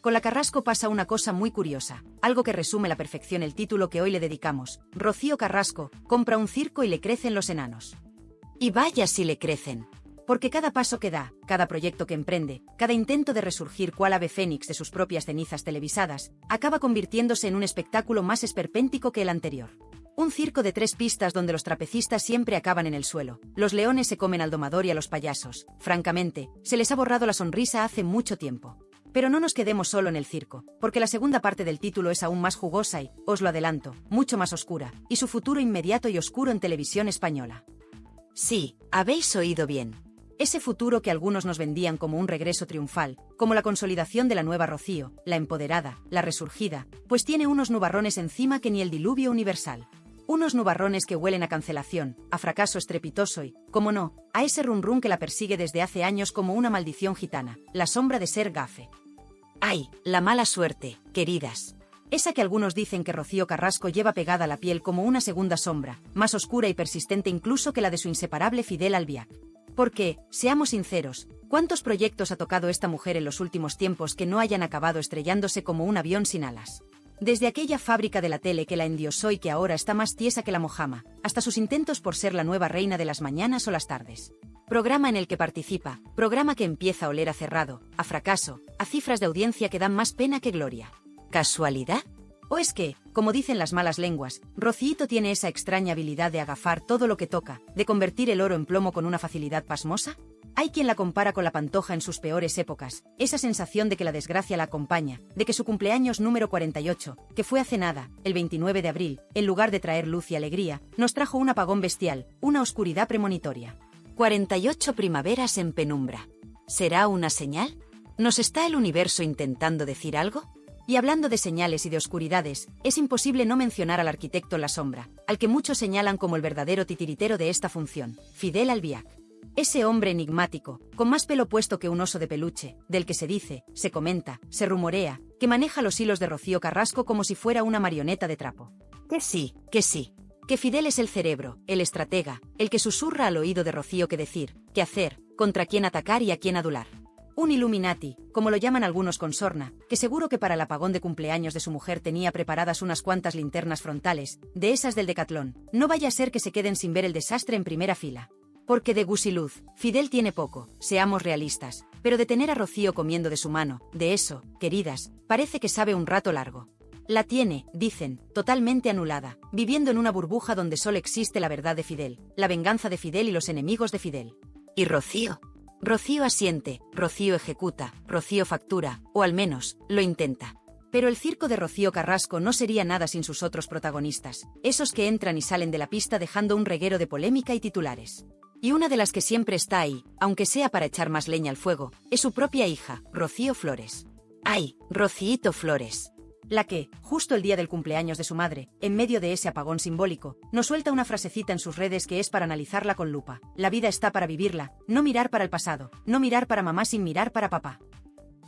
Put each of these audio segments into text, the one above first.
Con la Carrasco pasa una cosa muy curiosa, algo que resume a la perfección el título que hoy le dedicamos. Rocío Carrasco compra un circo y le crecen los enanos. Y vaya si le crecen. Porque cada paso que da, cada proyecto que emprende, cada intento de resurgir cual ave fénix de sus propias cenizas televisadas, acaba convirtiéndose en un espectáculo más esperpéntico que el anterior. Un circo de 3 pistas donde los trapecistas siempre acaban en el suelo, los leones se comen al domador y a los payasos. Francamente, se les ha borrado la sonrisa hace mucho tiempo. Pero no nos quedemos solo en el circo, porque la segunda parte del título es aún más jugosa y, os lo adelanto, mucho más oscura, y su futuro inmediato y oscuro en televisión española. Sí, habéis oído bien. Ese futuro que algunos nos vendían como un regreso triunfal, como la consolidación de la nueva Rocío, la empoderada, la resurgida, pues tiene unos nubarrones encima que ni el diluvio universal. Unos nubarrones que huelen a cancelación, a fracaso estrepitoso y, como no, a ese run run que la persigue desde hace años como una maldición gitana, la sombra de ser gafe. ¡Ay, la mala suerte, queridas! Esa que algunos dicen que Rocío Carrasco lleva pegada a la piel como una segunda sombra, más oscura y persistente incluso que la de su inseparable Fidel Albiac. Porque, seamos sinceros, ¿cuántos proyectos ha tocado esta mujer en los últimos tiempos que no hayan acabado estrellándose como un avión sin alas? Desde aquella fábrica de la tele que la endiosó y que ahora está más tiesa que la mojama, hasta sus intentos por ser la nueva reina de las mañanas o las tardes. Programa en el que participa, programa que empieza a oler a cerrado, a fracaso, a cifras de audiencia que dan más pena que gloria. ¿Casualidad? ¿O es que, como dicen las malas lenguas, Rocíito tiene esa extraña habilidad de agafar todo lo que toca, de convertir el oro en plomo con una facilidad pasmosa? Hay quien la compara con la Pantoja en sus peores épocas, esa sensación de que la desgracia la acompaña, de que su cumpleaños número 48, que fue hace nada, el 29 de abril, en lugar de traer luz y alegría, nos trajo un apagón bestial, una oscuridad premonitoria. 48 primaveras en penumbra. ¿Será una señal? ¿Nos está el universo intentando decir algo? Y hablando de señales y de oscuridades, es imposible no mencionar al arquitecto en la sombra, al que muchos señalan como el verdadero titiritero de esta función, Fidel Albiac. Ese hombre enigmático, con más pelo puesto que un oso de peluche, del que se dice, se comenta, se rumorea, que maneja los hilos de Rocío Carrasco como si fuera una marioneta de trapo. Que sí, que sí. Que Fidel es el cerebro, el estratega, el que susurra al oído de Rocío qué decir, qué hacer, contra quién atacar y a quién adular. Un Illuminati, como lo llaman algunos con sorna, que seguro que para el apagón de cumpleaños de su mujer tenía preparadas unas cuantas linternas frontales, de esas del Decatlón, no vaya a ser que se queden sin ver el desastre en primera fila. Porque de gusiluz, Fidel tiene poco, seamos realistas, pero de tener a Rocío comiendo de su mano, de eso, queridas, parece que sabe un rato largo. La tiene, dicen, totalmente anulada, viviendo en una burbuja donde solo existe la verdad de Fidel, la venganza de Fidel y los enemigos de Fidel. ¿Y Rocío? Rocío asiente, Rocío ejecuta, Rocío factura, o al menos, lo intenta. Pero el circo de Rocío Carrasco no sería nada sin sus otros protagonistas, esos que entran y salen de la pista dejando un reguero de polémica y titulares. Y una de las que siempre está ahí, aunque sea para echar más leña al fuego, es su propia hija, Rocío Flores. ¡Ay, Rocíito Flores! La que, justo el día del cumpleaños de su madre, en medio de ese apagón simbólico, nos suelta una frasecita en sus redes que es para analizarla con lupa. La vida está para vivirla, no mirar para el pasado, no mirar para mamá sin mirar para papá.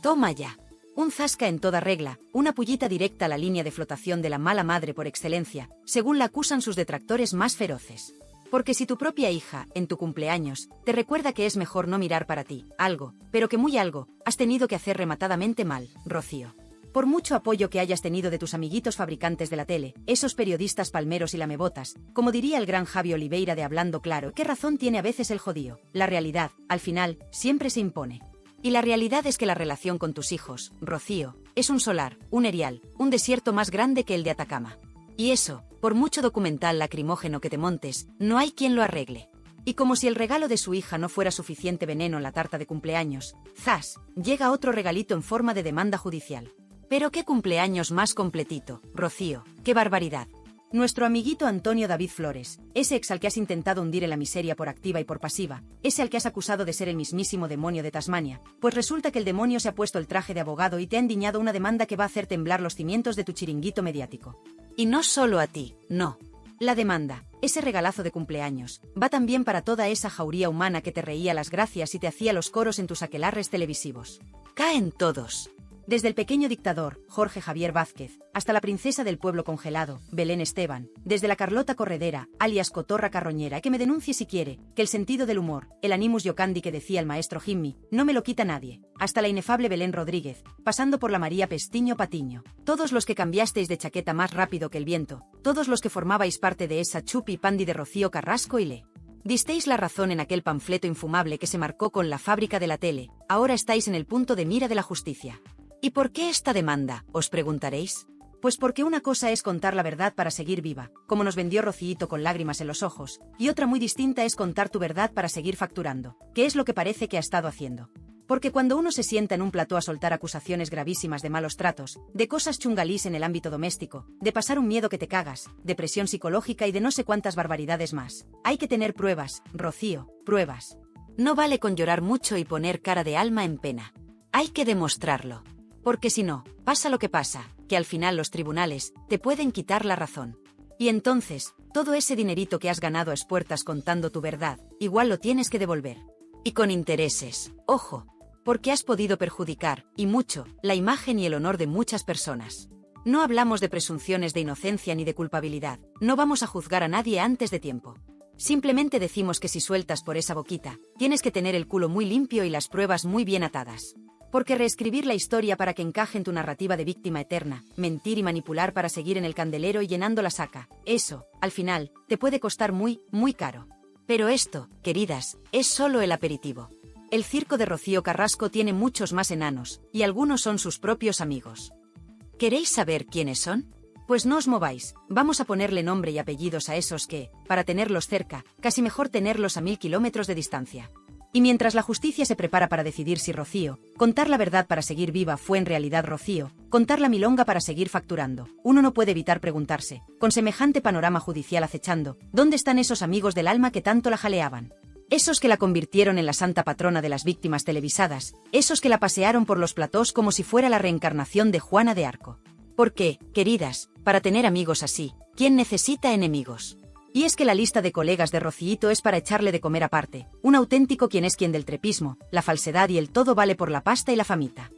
Toma ya. Un zasca en toda regla, una pullita directa a la línea de flotación de la mala madre por excelencia, según la acusan sus detractores más feroces. Porque si tu propia hija, en tu cumpleaños, te recuerda que es mejor no mirar para ti, algo, pero que muy algo, has tenido que hacer rematadamente mal, Rocío. Por mucho apoyo que hayas tenido de tus amiguitos fabricantes de la tele, esos periodistas palmeros y lamebotas, como diría el gran Javi Oliveira de Hablando Claro, ¿qué razón tiene a veces el jodío? La realidad, al final, siempre se impone. Y la realidad es que la relación con tus hijos, Rocío, es un solar, un erial, un desierto más grande que el de Atacama. Y eso, por mucho documental lacrimógeno que te montes, no hay quien lo arregle. Y como si el regalo de su hija no fuera suficiente veneno en la tarta de cumpleaños, ¡zas!, llega otro regalito en forma de demanda judicial. Pero qué cumpleaños más completito, Rocío, qué barbaridad. Nuestro amiguito Antonio David Flores, ese ex al que has intentado hundir en la miseria por activa y por pasiva, ese al que has acusado de ser el mismísimo demonio de Tasmania, pues resulta que el demonio se ha puesto el traje de abogado y te ha endiñado una demanda que va a hacer temblar los cimientos de tu chiringuito mediático. Y no solo a ti, no. La demanda, ese regalazo de cumpleaños, va también para toda esa jauría humana que te reía las gracias y te hacía los coros en tus aquelarres televisivos. Caen todos. Desde el pequeño dictador, Jorge Javier Vázquez, hasta la princesa del pueblo congelado, Belén Esteban, desde la Carlota Corredera, alias Cotorra Carroñera, que me denuncie si quiere, que el sentido del humor, el animus jocandi que decía el maestro Jimmy, no me lo quita nadie, hasta la inefable Belén Rodríguez, pasando por la María Pestiño Patiño, todos los que cambiasteis de chaqueta más rápido que el viento, todos los que formabais parte de esa chupi pandi de Rocío Carrasco y le disteis la razón en aquel panfleto infumable que se marcó con la fábrica de la tele, ahora estáis en el punto de mira de la justicia. ¿Y por qué esta demanda?, os preguntaréis. Pues porque una cosa es contar la verdad para seguir viva, como nos vendió Rociito con lágrimas en los ojos, y otra muy distinta es contar tu verdad para seguir facturando, que es lo que parece que ha estado haciendo. Porque cuando uno se sienta en un plató a soltar acusaciones gravísimas de malos tratos, de cosas chungalís en el ámbito doméstico, de pasar un miedo que te cagas, de presión psicológica y de no sé cuántas barbaridades más, hay que tener pruebas, Rocío, pruebas. No vale con llorar mucho y poner cara de alma en pena. Hay que demostrarlo. Porque si no, pasa lo que pasa, que al final los tribunales te pueden quitar la razón. Y entonces, todo ese dinerito que has ganado a espuertas contando tu verdad, igual lo tienes que devolver. Y con intereses, ojo, porque has podido perjudicar, y mucho, la imagen y el honor de muchas personas. No hablamos de presunciones de inocencia ni de culpabilidad, no vamos a juzgar a nadie antes de tiempo. Simplemente decimos que si sueltas por esa boquita, tienes que tener el culo muy limpio y las pruebas muy bien atadas. Porque reescribir la historia para que encaje en tu narrativa de víctima eterna, mentir y manipular para seguir en el candelero y llenando la saca, eso, al final, te puede costar muy, muy caro. Pero esto, queridas, es solo el aperitivo. El circo de Rocío Carrasco tiene muchos más enanos, y algunos son sus propios amigos. ¿Queréis saber quiénes son? Pues no os mováis, vamos a ponerle nombre y apellidos a esos que, para tenerlos cerca, casi mejor tenerlos a 1000 kilómetros de distancia. Y mientras la justicia se prepara para decidir si Rocío, contar la verdad para seguir viva fue en realidad Rocío, contar la milonga para seguir facturando, uno no puede evitar preguntarse, con semejante panorama judicial acechando, ¿dónde están esos amigos del alma que tanto la jaleaban? Esos que la convirtieron en la santa patrona de las víctimas televisadas, esos que la pasearon por los platós como si fuera la reencarnación de Juana de Arco. Porque, queridas, para tener amigos así, ¿quién necesita enemigos? Y es que la lista de colegas de Rociito es para echarle de comer aparte, un auténtico quién es quién del trepismo, la falsedad y el todo vale por la pasta y la famita.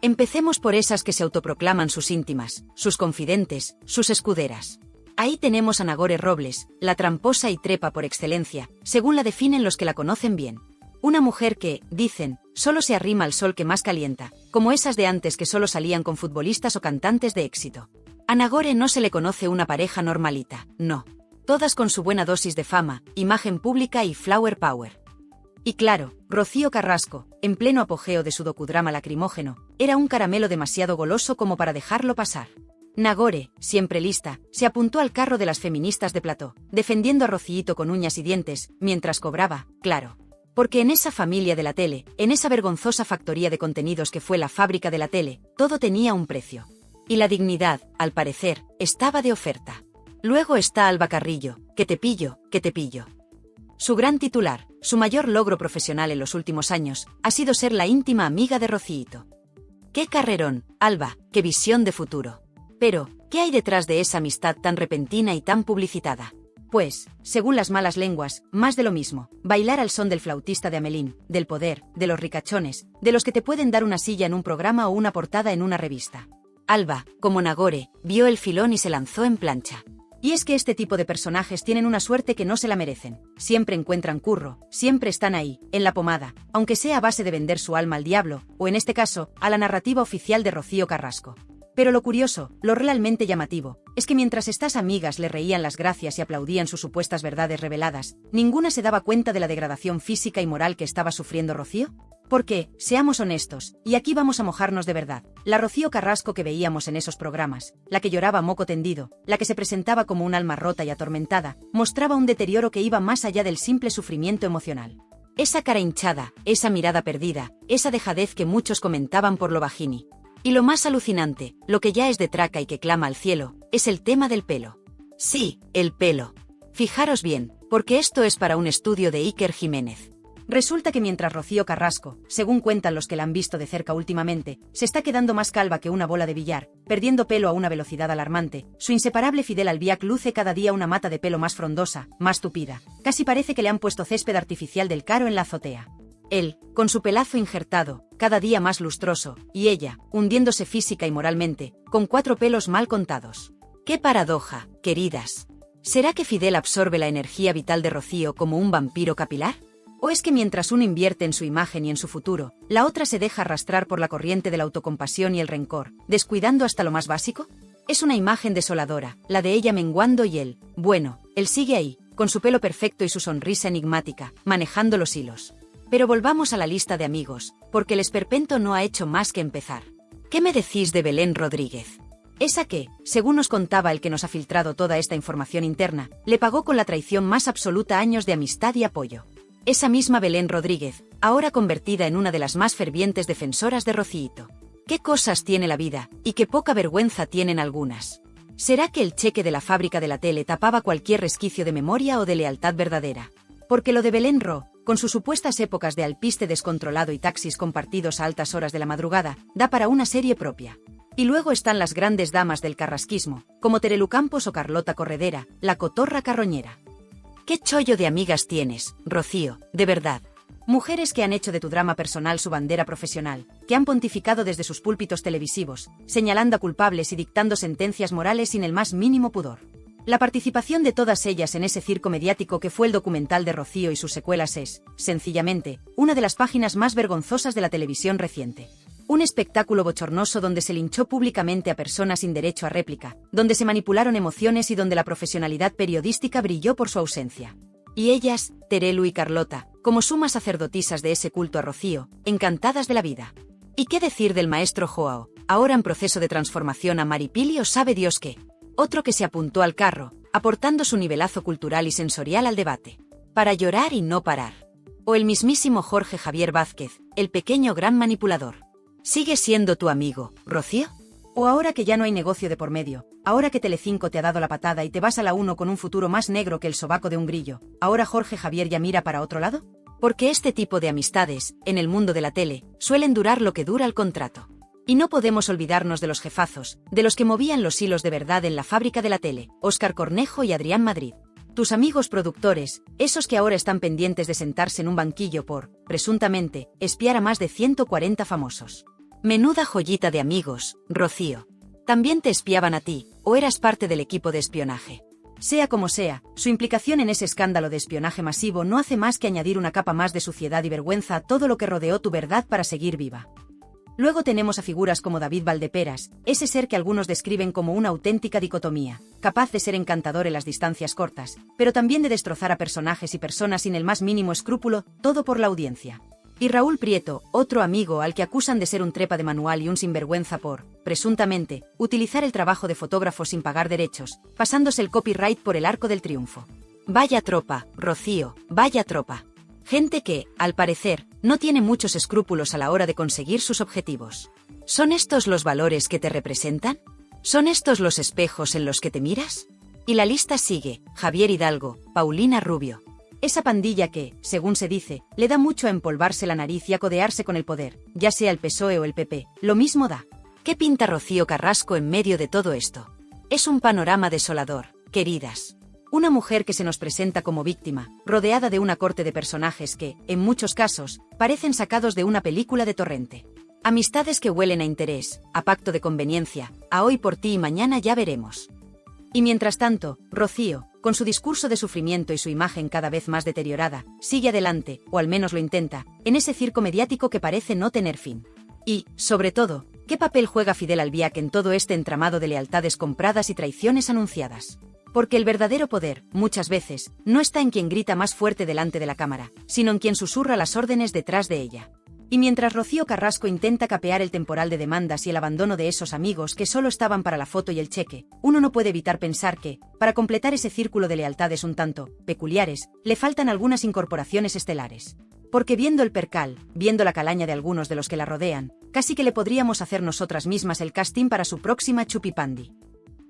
Empecemos por esas que se autoproclaman sus íntimas, sus confidentes, sus escuderas. Ahí tenemos a Nagore Robles, la tramposa y trepa por excelencia, según la definen los que la conocen bien. Una mujer que, dicen, solo se arrima al sol que más calienta, como esas de antes que solo salían con futbolistas o cantantes de éxito. A Nagore no se le conoce una pareja normalita, no. Todas con su buena dosis de fama, imagen pública y flower power. Y claro, Rocío Carrasco, en pleno apogeo de su docudrama lacrimógeno, era un caramelo demasiado goloso como para dejarlo pasar. Nagore, siempre lista, se apuntó al carro de las feministas de plató, defendiendo a Rociito con uñas y dientes, mientras cobraba, claro. Porque en esa familia de la tele, en esa vergonzosa factoría de contenidos que fue la fábrica de la tele, todo tenía un precio. Y la dignidad, al parecer, estaba de oferta. Luego está Alba Carrillo, que te pillo, que te pillo. Su gran titular, su mayor logro profesional en los últimos años, ha sido ser la íntima amiga de Rociito. ¡Qué carrerón, Alba, qué visión de futuro! Pero, ¿qué hay detrás de esa amistad tan repentina y tan publicitada? Pues, según las malas lenguas, más de lo mismo, bailar al son del flautista de Amelín, del poder, de los ricachones, de los que te pueden dar una silla en un programa o una portada en una revista. Alba, como Nagore, vio el filón y se lanzó en plancha. Y es que este tipo de personajes tienen una suerte que no se la merecen. Siempre encuentran curro, siempre están ahí, en la pomada, aunque sea a base de vender su alma al diablo, o en este caso, a la narrativa oficial de Rocío Carrasco. Pero lo curioso, lo realmente llamativo, es que mientras estas amigas le reían las gracias y aplaudían sus supuestas verdades reveladas, ninguna se daba cuenta de la degradación física y moral que estaba sufriendo Rocío. Porque, seamos honestos, y aquí vamos a mojarnos de verdad, la Rocío Carrasco que veíamos en esos programas, la que lloraba a moco tendido, la que se presentaba como un alma rota y atormentada, mostraba un deterioro que iba más allá del simple sufrimiento emocional. Esa cara hinchada, esa mirada perdida, esa dejadez que muchos comentaban por lo bajini. Y lo más alucinante, lo que ya es de traca y que clama al cielo, es el tema del pelo. Sí, el pelo. Fijaros bien, porque esto es para un estudio de Iker Jiménez. Resulta que mientras Rocío Carrasco, según cuentan los que la han visto de cerca últimamente, se está quedando más calva que una bola de billar, perdiendo pelo a una velocidad alarmante, su inseparable Fidel Albiac luce cada día una mata de pelo más frondosa, más tupida. Casi parece que le han puesto césped artificial del Caro en la azotea. Él, con su pelazo injertado, cada día más lustroso, y ella, hundiéndose física y moralmente, con 4 pelos mal contados. ¡Qué paradoja, queridas! ¿Será que Fidel absorbe la energía vital de Rocío como un vampiro capilar? ¿O es que mientras uno invierte en su imagen y en su futuro, la otra se deja arrastrar por la corriente de la autocompasión y el rencor, descuidando hasta lo más básico? Es una imagen desoladora, la de ella menguando y él, bueno, él sigue ahí, con su pelo perfecto y su sonrisa enigmática, manejando los hilos. Pero volvamos a la lista de amigos, porque el esperpento no ha hecho más que empezar. ¿Qué me decís de Belén Rodríguez? Esa que, según nos contaba el que nos ha filtrado toda esta información interna, le pagó con la traición más absoluta años de amistad y apoyo. Esa misma Belén Rodríguez, ahora convertida en una de las más fervientes defensoras de Rocíito. ¿Qué cosas tiene la vida, y qué poca vergüenza tienen algunas? ¿Será que el cheque de la fábrica de la tele tapaba cualquier resquicio de memoria o de lealtad verdadera? Porque lo de Belén Ro, con sus supuestas épocas de alpiste descontrolado y taxis compartidos a altas horas de la madrugada, da para una serie propia. Y luego están las grandes damas del carrasquismo, como Terelu Campos o Carlota Corredera, la cotorra carroñera. ¿Qué chollo de amigas tienes, Rocío, de verdad? Mujeres que han hecho de tu drama personal su bandera profesional, que han pontificado desde sus púlpitos televisivos, señalando a culpables y dictando sentencias morales sin el más mínimo pudor. La participación de todas ellas en ese circo mediático que fue el documental de Rocío y sus secuelas es, sencillamente, una de las páginas más vergonzosas de la televisión reciente. Un espectáculo bochornoso donde se linchó públicamente a personas sin derecho a réplica, donde se manipularon emociones y donde la profesionalidad periodística brilló por su ausencia. Y ellas, Terelu y Carlota, como sumas sacerdotisas de ese culto a Rocío, encantadas de la vida. ¿Y qué decir del maestro Joao, ahora en proceso de transformación a Maripili o sabe Dios qué? Otro que se apuntó al carro, aportando su nivelazo cultural y sensorial al debate. Para llorar y no parar. O el mismísimo Jorge Javier Vázquez, el pequeño gran manipulador. ¿Sigue siendo tu amigo, Rocío? ¿O ahora que ya no hay negocio de por medio, ahora que Telecinco te ha dado la patada y te vas a la 1 con un futuro más negro que el sobaco de un grillo, ahora Jorge Javier ya mira para otro lado? Porque este tipo de amistades, en el mundo de la tele, suelen durar lo que dura el contrato. Y no podemos olvidarnos de los jefazos, de los que movían los hilos de verdad en la fábrica de la tele, Óscar Cornejo y Adrián Madrid. Tus amigos productores, esos que ahora están pendientes de sentarse en un banquillo por, presuntamente, espiar a más de 140 famosos. Menuda joyita de amigos, Rocío. ¿También te espiaban a ti, o eras parte del equipo de espionaje? Sea como sea, su implicación en ese escándalo de espionaje masivo no hace más que añadir una capa más de suciedad y vergüenza a todo lo que rodeó tu verdad para seguir viva. Luego tenemos a figuras como David Valdeperas, ese ser que algunos describen como una auténtica dicotomía, capaz de ser encantador en las distancias cortas, pero también de destrozar a personajes y personas sin el más mínimo escrúpulo, todo por la audiencia. Y Raúl Prieto, otro amigo al que acusan de ser un trepa de manual y un sinvergüenza por, presuntamente, utilizar el trabajo de fotógrafo sin pagar derechos, pasándose el copyright por el arco del triunfo. Vaya tropa, Rocío, vaya tropa. Gente que, al parecer, no tiene muchos escrúpulos a la hora de conseguir sus objetivos. ¿Son estos los valores que te representan? ¿Son estos los espejos en los que te miras? Y la lista sigue: Javier Hidalgo, Paulina Rubio. Esa pandilla que, según se dice, le da mucho a empolvarse la nariz y a codearse con el poder, ya sea el PSOE o el PP, lo mismo da. ¿Qué pinta Rocío Carrasco en medio de todo esto? Es un panorama desolador, queridas. Una mujer que se nos presenta como víctima, rodeada de una corte de personajes que, en muchos casos, parecen sacados de una película de Torrente. Amistades que huelen a interés, a pacto de conveniencia, a hoy por ti y mañana ya veremos. Y mientras tanto, Rocío, con su discurso de sufrimiento y su imagen cada vez más deteriorada, sigue adelante, o al menos lo intenta, en ese circo mediático que parece no tener fin. Y, sobre todo, ¿qué papel juega Fidel Albiac en todo este entramado de lealtades compradas y traiciones anunciadas? Porque el verdadero poder, muchas veces, no está en quien grita más fuerte delante de la cámara, sino en quien susurra las órdenes detrás de ella. Y mientras Rocío Carrasco intenta capear el temporal de demandas y el abandono de esos amigos que solo estaban para la foto y el cheque, uno no puede evitar pensar que, para completar ese círculo de lealtades un tanto peculiares, le faltan algunas incorporaciones estelares. Porque viendo el percal, viendo la calaña de algunos de los que la rodean, casi que le podríamos hacer nosotras mismas el casting para su próxima chupipandi.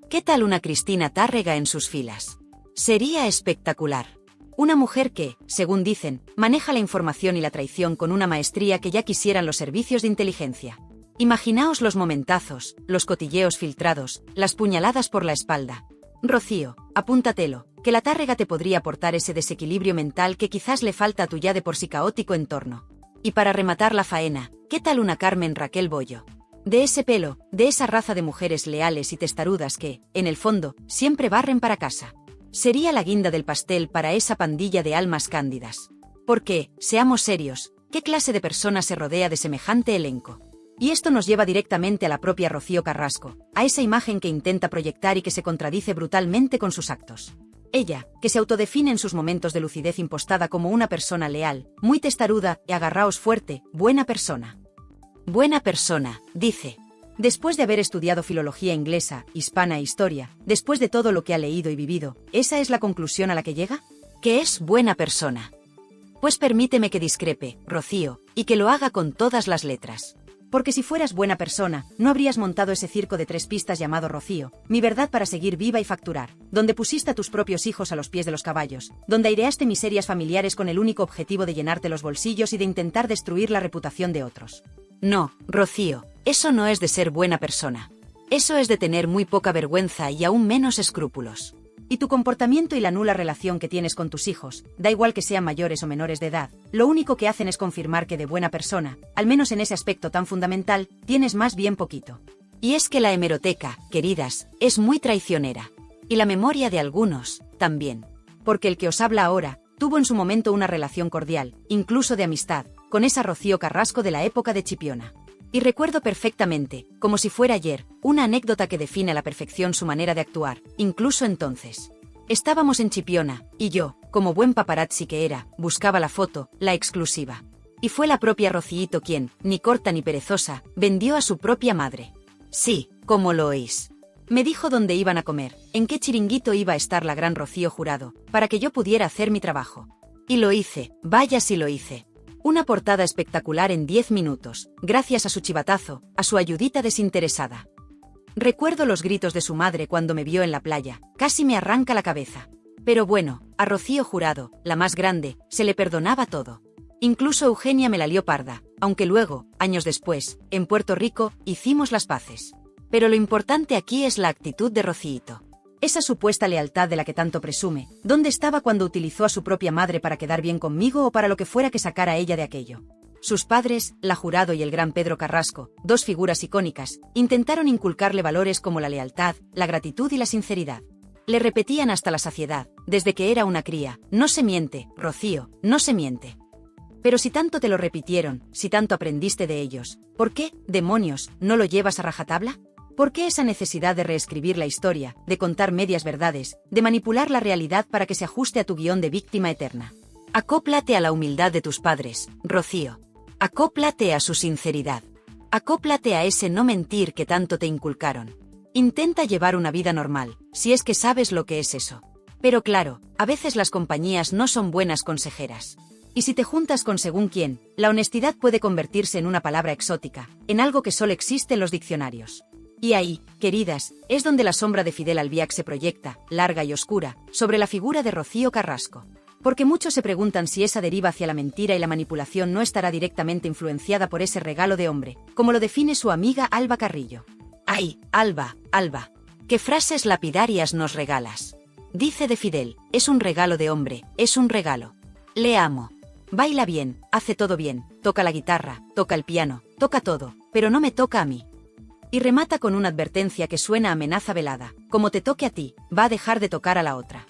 ¿Qué tal una Cristina Tárrega en sus filas? Sería espectacular. Una mujer que, según dicen, maneja la información y la traición con una maestría que ya quisieran los servicios de inteligencia. Imaginaos los momentazos, los cotilleos filtrados, las puñaladas por la espalda. Rocío, apúntatelo, que la Tárrega te podría aportar ese desequilibrio mental que quizás le falta a tu ya de por sí caótico entorno. Y para rematar la faena, ¿qué tal una Carmen Raquel Bollo? De ese pelo, de esa raza de mujeres leales y testarudas que, en el fondo, siempre barren para casa. Sería la guinda del pastel para esa pandilla de almas cándidas. Porque, seamos serios, ¿qué clase de persona se rodea de semejante elenco? Y esto nos lleva directamente a la propia Rocío Carrasco, a esa imagen que intenta proyectar y que se contradice brutalmente con sus actos. Ella, que se autodefine en sus momentos de lucidez impostada como una persona leal, muy testaruda y agarraos fuerte, buena persona. Buena persona, dice. Después de haber estudiado filología inglesa, hispana e historia, después de todo lo que ha leído y vivido, ¿esa es la conclusión a la que llega? ¿Que es buena persona? Pues permíteme que discrepe, Rocío, y que lo haga con todas las letras. Porque si fueras buena persona, no habrías montado ese circo de 3 pistas llamado Rocío, mi verdad para seguir viva y facturar, donde pusiste a tus propios hijos a los pies de los caballos, donde aireaste miserias familiares con el único objetivo de llenarte los bolsillos y de intentar destruir la reputación de otros. No, Rocío, eso no es de ser buena persona. Eso es de tener muy poca vergüenza y aún menos escrúpulos. Y tu comportamiento y la nula relación que tienes con tus hijos, da igual que sean mayores o menores de edad, lo único que hacen es confirmar que de buena persona, al menos en ese aspecto tan fundamental, tienes más bien poquito. Y es que la hemeroteca, queridas, es muy traicionera. Y la memoria de algunos, también. Porque el que os habla ahora, tuvo en su momento una relación cordial, incluso de amistad, con esa Rocío Carrasco de la época de Chipiona. Y recuerdo perfectamente, como si fuera ayer, una anécdota que define a la perfección su manera de actuar, incluso entonces. Estábamos en Chipiona, y yo, como buen paparazzi que era, buscaba la foto, la exclusiva. Y fue la propia Rocíito quien, ni corta ni perezosa, vendió a su propia madre. Sí, como lo oís. Me dijo dónde iban a comer, en qué chiringuito iba a estar la gran Rocío Jurado, para que yo pudiera hacer mi trabajo. Y lo hice, vaya si lo hice. Una portada espectacular en 10 minutos, gracias a su chivatazo, a su ayudita desinteresada. Recuerdo los gritos de su madre cuando me vio en la playa, casi me arranca la cabeza. Pero bueno, a Rocío Jurado, la más grande, se le perdonaba todo. Incluso Eugenia me la lió parda, aunque luego, años después, en Puerto Rico, hicimos las paces. Pero lo importante aquí es la actitud de Rocíito. Esa supuesta lealtad de la que tanto presume, ¿dónde estaba cuando utilizó a su propia madre para quedar bien conmigo o para lo que fuera que sacara ella de aquello? Sus padres, la Jurado y el gran Pedro Carrasco, 2 figuras icónicas, intentaron inculcarle valores como la lealtad, la gratitud y la sinceridad. Le repetían hasta la saciedad, desde que era una cría, no se miente, Rocío, no se miente. Pero si tanto te lo repitieron, si tanto aprendiste de ellos, ¿por qué, demonios, no lo llevas a rajatabla? ¿Por qué esa necesidad de reescribir la historia, de contar medias verdades, de manipular la realidad para que se ajuste a tu guión de víctima eterna? Acóplate a la humildad de tus padres, Rocío. Acóplate a su sinceridad. Acóplate a ese no mentir que tanto te inculcaron. Intenta llevar una vida normal, si es que sabes lo que es eso. Pero claro, a veces las compañías no son buenas consejeras. Y si te juntas con según quién, la honestidad puede convertirse en una palabra exótica, en algo que solo existe en los diccionarios. Y ahí, queridas, es donde la sombra de Fidel Albiac se proyecta, larga y oscura, sobre la figura de Rocío Carrasco. Porque muchos se preguntan si esa deriva hacia la mentira y la manipulación no estará directamente influenciada por ese regalo de hombre, como lo define su amiga Alba Carrillo. ¡Ay, Alba, Alba! ¿Qué frases lapidarias nos regalas? Dice de Fidel, es un regalo de hombre, es un regalo. Le amo. Baila bien, hace todo bien, toca la guitarra, toca el piano, toca todo, pero no me toca a mí. Y remata con una advertencia que suena a amenaza velada, como te toque a ti, va a dejar de tocar a la otra.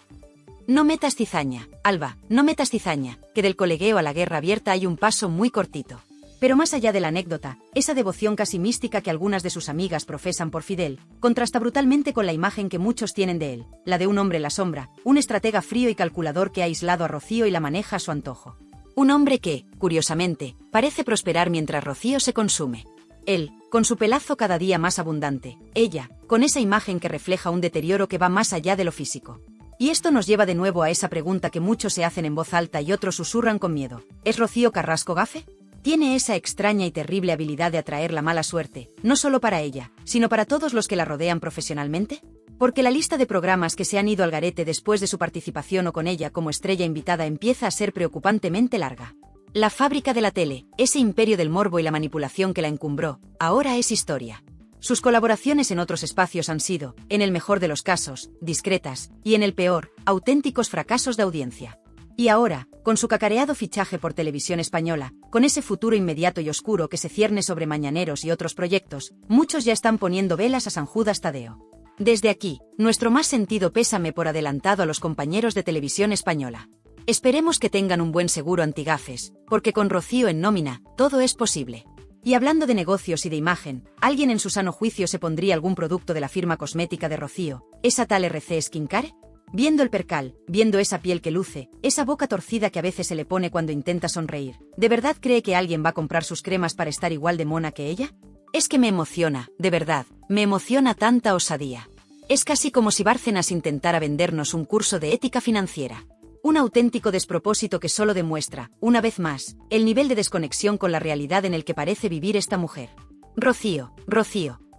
No metas cizaña, Alba, no metas cizaña, que del colegueo a la guerra abierta hay un paso muy cortito. Pero más allá de la anécdota, esa devoción casi mística que algunas de sus amigas profesan por Fidel, contrasta brutalmente con la imagen que muchos tienen de él, la de un hombre en la sombra, un estratega frío y calculador que ha aislado a Rocío y la maneja a su antojo. Un hombre que, curiosamente, parece prosperar mientras Rocío se consume. Él, con su pelazo cada día más abundante, ella, con esa imagen que refleja un deterioro que va más allá de lo físico. Y esto nos lleva de nuevo a esa pregunta que muchos se hacen en voz alta y otros susurran con miedo. ¿Es Rocío Carrasco gafe? Tiene esa extraña y terrible habilidad de atraer la mala suerte, no solo para ella, sino para todos los que la rodean profesionalmente. Porque la lista de programas que se han ido al garete después de su participación o con ella como estrella invitada empieza a ser preocupantemente larga. La fábrica de la tele, ese imperio del morbo y la manipulación que la encumbró, ahora es historia. Sus colaboraciones en otros espacios han sido, en el mejor de los casos, discretas, y en el peor, auténticos fracasos de audiencia. Y ahora, con su cacareado fichaje por Televisión Española, con ese futuro inmediato y oscuro que se cierne sobre Mañaneros y otros proyectos, muchos ya están poniendo velas a San Judas Tadeo. Desde aquí, nuestro más sentido pésame por adelantado a los compañeros de Televisión Española. Esperemos que tengan un buen seguro antigafes, porque con Rocío en nómina, todo es posible. Y hablando de negocios y de imagen, ¿alguien en su sano juicio se pondría algún producto de la firma cosmética de Rocío, esa tal RC Skincare? Viendo el percal, viendo esa piel que luce, esa boca torcida que a veces se le pone cuando intenta sonreír, ¿de verdad cree que alguien va a comprar sus cremas para estar igual de mona que ella? Es que me emociona, de verdad, me emociona tanta osadía. Es casi como si Bárcenas intentara vendernos un curso de ética financiera. Un auténtico despropósito que solo demuestra, una vez más, el nivel de desconexión con la realidad en el que parece vivir esta mujer. Rocío,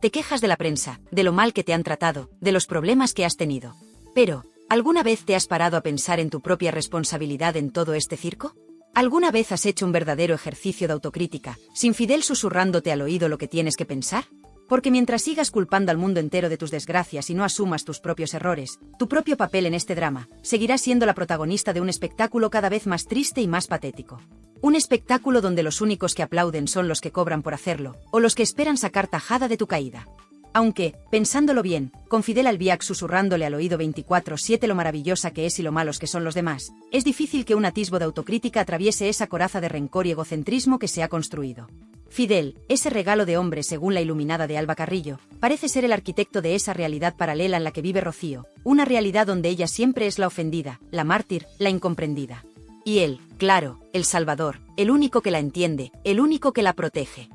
te quejas de la prensa, de lo mal que te han tratado, de los problemas que has tenido. Pero, ¿alguna vez te has parado a pensar en tu propia responsabilidad en todo este circo? ¿Alguna vez has hecho un verdadero ejercicio de autocrítica, sin Fidel susurrándote al oído lo que tienes que pensar? Porque mientras sigas culpando al mundo entero de tus desgracias y no asumas tus propios errores, tu propio papel en este drama, seguirás siendo la protagonista de un espectáculo cada vez más triste y más patético. Un espectáculo donde los únicos que aplauden son los que cobran por hacerlo, o los que esperan sacar tajada de tu caída. Aunque, pensándolo bien, con Fidel Albiac susurrándole al oído 24/7 lo maravillosa que es y lo malos que son los demás, es difícil que un atisbo de autocrítica atraviese esa coraza de rencor y egocentrismo que se ha construido. Fidel, ese regalo de hombre según la iluminada de Alba Carrillo, parece ser el arquitecto de esa realidad paralela en la que vive Rocío, una realidad donde ella siempre es la ofendida, la mártir, la incomprendida. Y él, claro, el salvador, el único que la entiende, el único que la protege.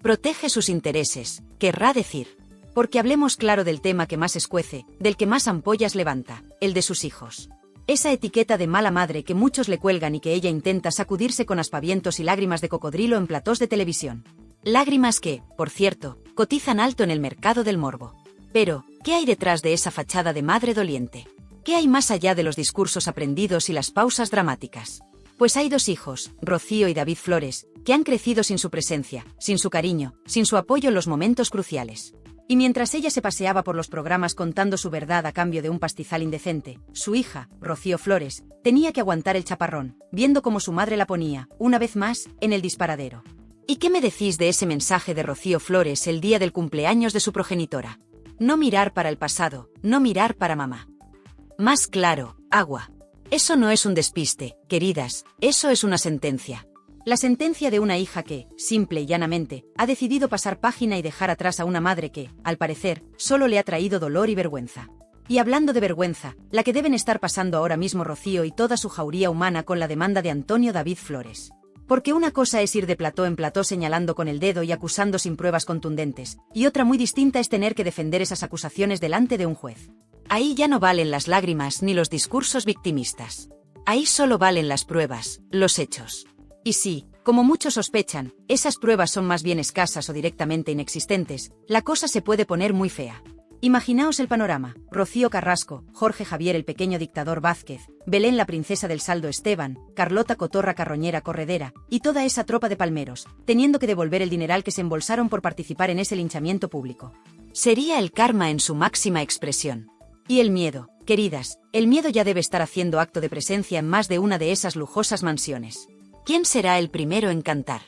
Protege sus intereses, querrá decir. Porque hablemos claro del tema que más escuece, del que más ampollas levanta, el de sus hijos. Esa etiqueta de mala madre que muchos le cuelgan y que ella intenta sacudirse con aspavientos y lágrimas de cocodrilo en platós de televisión. Lágrimas que, por cierto, cotizan alto en el mercado del morbo. Pero, ¿qué hay detrás de esa fachada de madre doliente? ¿Qué hay más allá de los discursos aprendidos y las pausas dramáticas? Pues hay dos hijos, Rocío y David Flores, que han crecido sin su presencia, sin su cariño, sin su apoyo en los momentos cruciales. Y mientras ella se paseaba por los programas contando su verdad a cambio de un pastizal indecente, su hija, Rocío Flores, tenía que aguantar el chaparrón, viendo cómo su madre la ponía, una vez más, en el disparadero. ¿Y qué me decís de ese mensaje de Rocío Flores el día del cumpleaños de su progenitora? No mirar para el pasado, no mirar para mamá. Más claro, agua. Eso no es un despiste, queridas, eso es una sentencia. La sentencia de una hija que, simple y llanamente, ha decidido pasar página y dejar atrás a una madre que, al parecer, solo le ha traído dolor y vergüenza. Y hablando de vergüenza, la que deben estar pasando ahora mismo Rocío y toda su jauría humana con la demanda de Antonio David Flores. Porque una cosa es ir de plató en plató señalando con el dedo y acusando sin pruebas contundentes, y otra muy distinta es tener que defender esas acusaciones delante de un juez. Ahí ya no valen las lágrimas ni los discursos victimistas. Ahí solo valen las pruebas, los hechos. Y sí, como muchos sospechan, esas pruebas son más bien escasas o directamente inexistentes, la cosa se puede poner muy fea. Imaginaos el panorama: Rocío Carrasco, Jorge Javier el pequeño dictador Vázquez, Belén la princesa del saldo Esteban, Carlota Cotorra Carroñera Corredera, y toda esa tropa de palmeros, teniendo que devolver el dineral que se embolsaron por participar en ese linchamiento público. Sería el karma en su máxima expresión. Y el miedo, queridas, el miedo ya debe estar haciendo acto de presencia en más de una de esas lujosas mansiones. ¿Quién será el primero en cantar?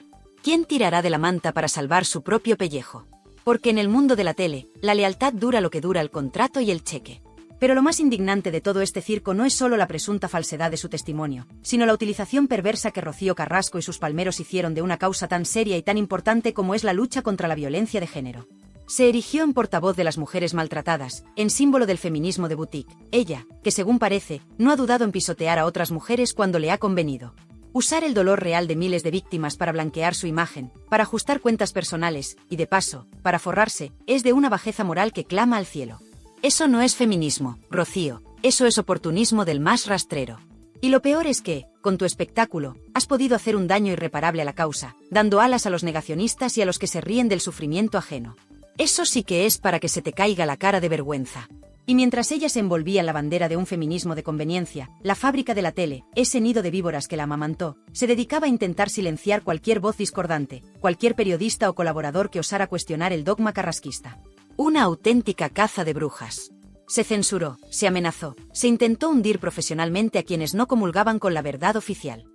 ¿Quién tirará de la manta para salvar su propio pellejo? Porque en el mundo de la tele, la lealtad dura lo que dura el contrato y el cheque. Pero lo más indignante de todo este circo no es solo la presunta falsedad de su testimonio, sino la utilización perversa que Rocío Carrasco y sus palmeros hicieron de una causa tan seria y tan importante como es la lucha contra la violencia de género. Se erigió en portavoz de las mujeres maltratadas, en símbolo del feminismo de boutique. Ella, que según parece, no ha dudado en pisotear a otras mujeres cuando le ha convenido. Usar el dolor real de miles de víctimas para blanquear su imagen, para ajustar cuentas personales, y de paso, para forrarse, es de una bajeza moral que clama al cielo. Eso no es feminismo, Rocío, eso es oportunismo del más rastrero. Y lo peor es que, con tu espectáculo, has podido hacer un daño irreparable a la causa, dando alas a los negacionistas y a los que se ríen del sufrimiento ajeno. Eso sí que es para que se te caiga la cara de vergüenza. Y mientras ella se envolvía en la bandera de un feminismo de conveniencia, la fábrica de la tele, ese nido de víboras que la amamantó, se dedicaba a intentar silenciar cualquier voz discordante, cualquier periodista o colaborador que osara cuestionar el dogma carrasquista. Una auténtica caza de brujas. Se censuró, se amenazó, se intentó hundir profesionalmente a quienes no comulgaban con la verdad oficial.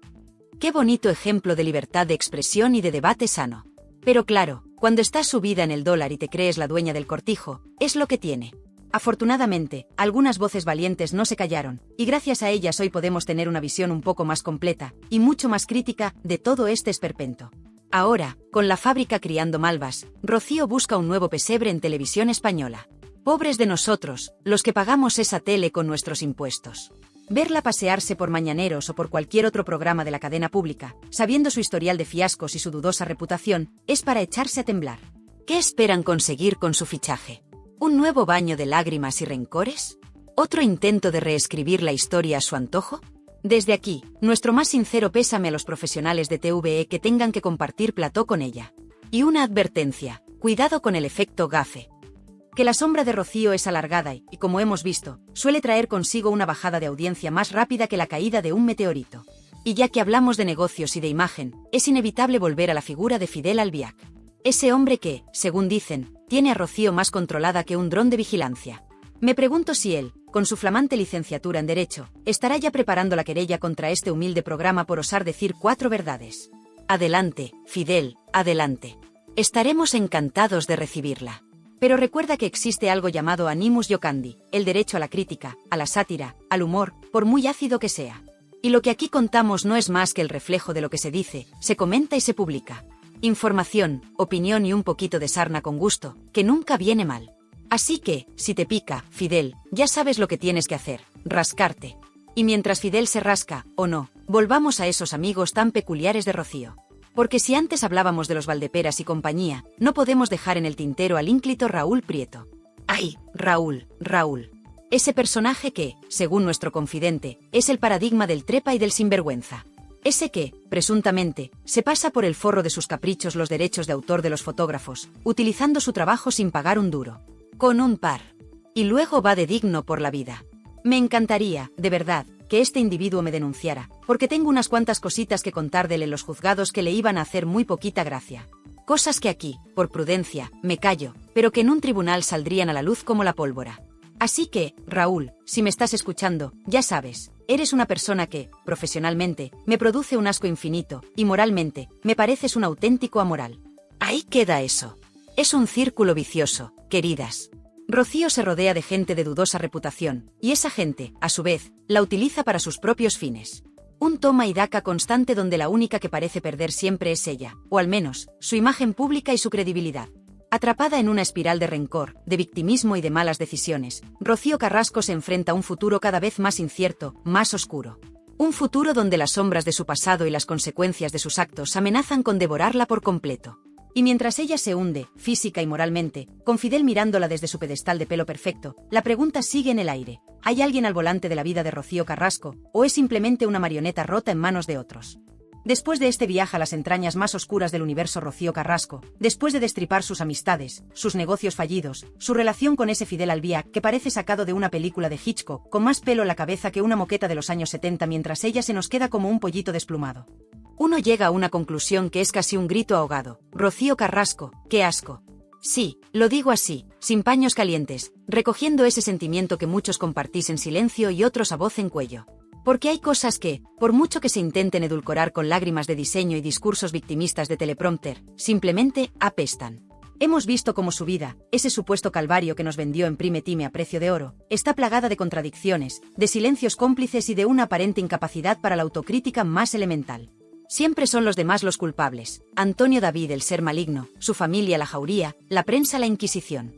Qué bonito ejemplo de libertad de expresión y de debate sano. Pero claro, cuando estás subida en el dólar y te crees la dueña del cortijo, es lo que tiene. Afortunadamente, algunas voces valientes no se callaron, y gracias a ellas hoy podemos tener una visión un poco más completa, y mucho más crítica, de todo este esperpento. Ahora, con la fábrica criando malvas, Rocío busca un nuevo pesebre en televisión española. Pobres de nosotros, los que pagamos esa tele con nuestros impuestos. Verla pasearse por Mañaneros o por cualquier otro programa de la cadena pública, sabiendo su historial de fiascos y su dudosa reputación, es para echarse a temblar. ¿Qué esperan conseguir con su fichaje? ¿Un nuevo baño de lágrimas y rencores? ¿Otro intento de reescribir la historia a su antojo? Desde aquí, nuestro más sincero pésame a los profesionales de TVE que tengan que compartir plató con ella. Y una advertencia, cuidado con el efecto gafe. Que la sombra de Rocío es alargada y, como hemos visto, suele traer consigo una bajada de audiencia más rápida que la caída de un meteorito. Y ya que hablamos de negocios y de imagen, es inevitable volver a la figura de Fidel Albiac. Ese hombre que, según dicen, tiene a Rocío más controlada que un dron de vigilancia. Me pregunto si él, con su flamante licenciatura en Derecho, estará ya preparando la querella contra este humilde programa por osar decir 4 verdades. Adelante, Fidel, adelante. Estaremos encantados de recibirla. Pero recuerda que existe algo llamado animus iocandi, el derecho a la crítica, a la sátira, al humor, por muy ácido que sea. Y lo que aquí contamos no es más que el reflejo de lo que se dice, se comenta y se publica. Información, opinión y un poquito de sarna con gusto, que nunca viene mal. Así que, si te pica, Fidel, ya sabes lo que tienes que hacer, rascarte. Y mientras Fidel se rasca, o no, volvamos a esos amigos tan peculiares de Rocío. Porque si antes hablábamos de los Valdeperas y compañía, no podemos dejar en el tintero al ínclito Raúl Prieto. ¡Ay, Raúl! Ese personaje que, según nuestro confidente, es el paradigma del trepa y del sinvergüenza. Ese que, presuntamente, se pasa por el forro de sus caprichos los derechos de autor de los fotógrafos, utilizando su trabajo sin pagar un duro. Con un par. Y luego va de digno por la vida. Me encantaría, de verdad, que este individuo me denunciara, porque tengo unas cuantas cositas que contar de él en los juzgados que le iban a hacer muy poquita gracia. Cosas que aquí, por prudencia, me callo, pero que en un tribunal saldrían a la luz como la pólvora. Así que, Raúl, si me estás escuchando, ya sabes, eres una persona que, profesionalmente, me produce un asco infinito, y moralmente, me pareces un auténtico amoral. Ahí queda eso. Es un círculo vicioso, queridas. Rocío se rodea de gente de dudosa reputación, y esa gente, a su vez, la utiliza para sus propios fines. Un toma y daca constante donde la única que parece perder siempre es ella, o al menos, su imagen pública y su credibilidad. Atrapada en una espiral de rencor, de victimismo y de malas decisiones, Rocío Carrasco se enfrenta a un futuro cada vez más incierto, más oscuro. Un futuro donde las sombras de su pasado y las consecuencias de sus actos amenazan con devorarla por completo. Y mientras ella se hunde, física y moralmente, con Fidel mirándola desde su pedestal de pelo perfecto, la pregunta sigue en el aire. ¿Hay alguien al volante de la vida de Rocío Carrasco, o es simplemente una marioneta rota en manos de otros? Después de este viaje a las entrañas más oscuras del universo Rocío Carrasco, después de destripar sus amistades, sus negocios fallidos, su relación con ese Fidel Albiac que parece sacado de una película de Hitchcock, con más pelo en la cabeza que una moqueta de los años 70 mientras ella se nos queda como un pollito desplumado. Uno llega a una conclusión que es casi un grito ahogado. Rocío Carrasco, ¡qué asco! Sí, lo digo así, sin paños calientes, recogiendo ese sentimiento que muchos compartís en silencio y otros a voz en cuello. Porque hay cosas que, por mucho que se intenten edulcorar con lágrimas de diseño y discursos victimistas de teleprompter, simplemente apestan. Hemos visto cómo su vida, ese supuesto calvario que nos vendió en Prime Time a precio de oro, está plagada de contradicciones, de silencios cómplices y de una aparente incapacidad para la autocrítica más elemental. Siempre son los demás los culpables. Antonio David el ser maligno, su familia la jauría, la prensa la Inquisición.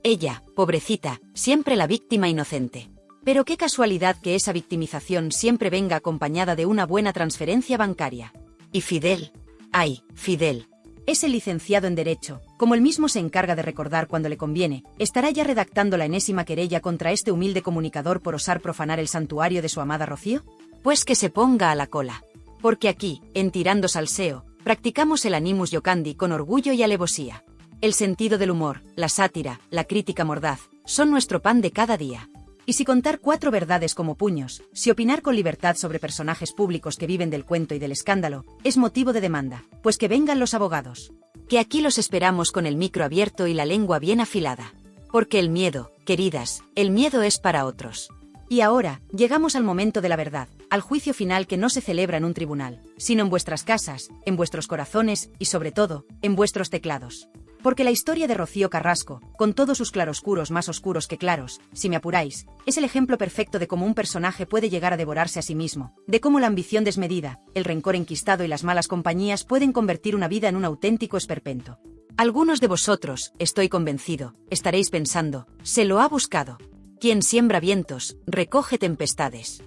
Ella, pobrecita, siempre la víctima inocente. Pero qué casualidad que esa victimización siempre venga acompañada de una buena transferencia bancaria. Y Fidel. ¡Ay, Fidel! Ese licenciado en Derecho, como él mismo se encarga de recordar cuando le conviene, ¿estará ya redactando la enésima querella contra este humilde comunicador por osar profanar el santuario de su amada Rocío? Pues que se ponga a la cola. Porque aquí, en Tirando Salseo, practicamos el animus iocandi con orgullo y alevosía. El sentido del humor, la sátira, la crítica mordaz, son nuestro pan de cada día. Y si contar 4 verdades como puños, si opinar con libertad sobre personajes públicos que viven del cuento y del escándalo, es motivo de demanda, pues que vengan los abogados. Que aquí los esperamos con el micro abierto y la lengua bien afilada. Porque el miedo, Queridas, el miedo es para otros. Y ahora, llegamos al momento de la verdad, al juicio final que no se celebra en un tribunal, sino en vuestras casas, en vuestros corazones y sobre todo, en vuestros teclados. Porque la historia de Rocío Carrasco, con todos sus claroscuros más oscuros que claros, si me apuráis, es el ejemplo perfecto de cómo un personaje puede llegar a devorarse a sí mismo, de cómo la ambición desmedida, el rencor enquistado y las malas compañías pueden convertir una vida en un auténtico esperpento. Algunos de vosotros, estoy convencido, estaréis pensando, se lo ha buscado. Quien siembra vientos, recoge tempestades.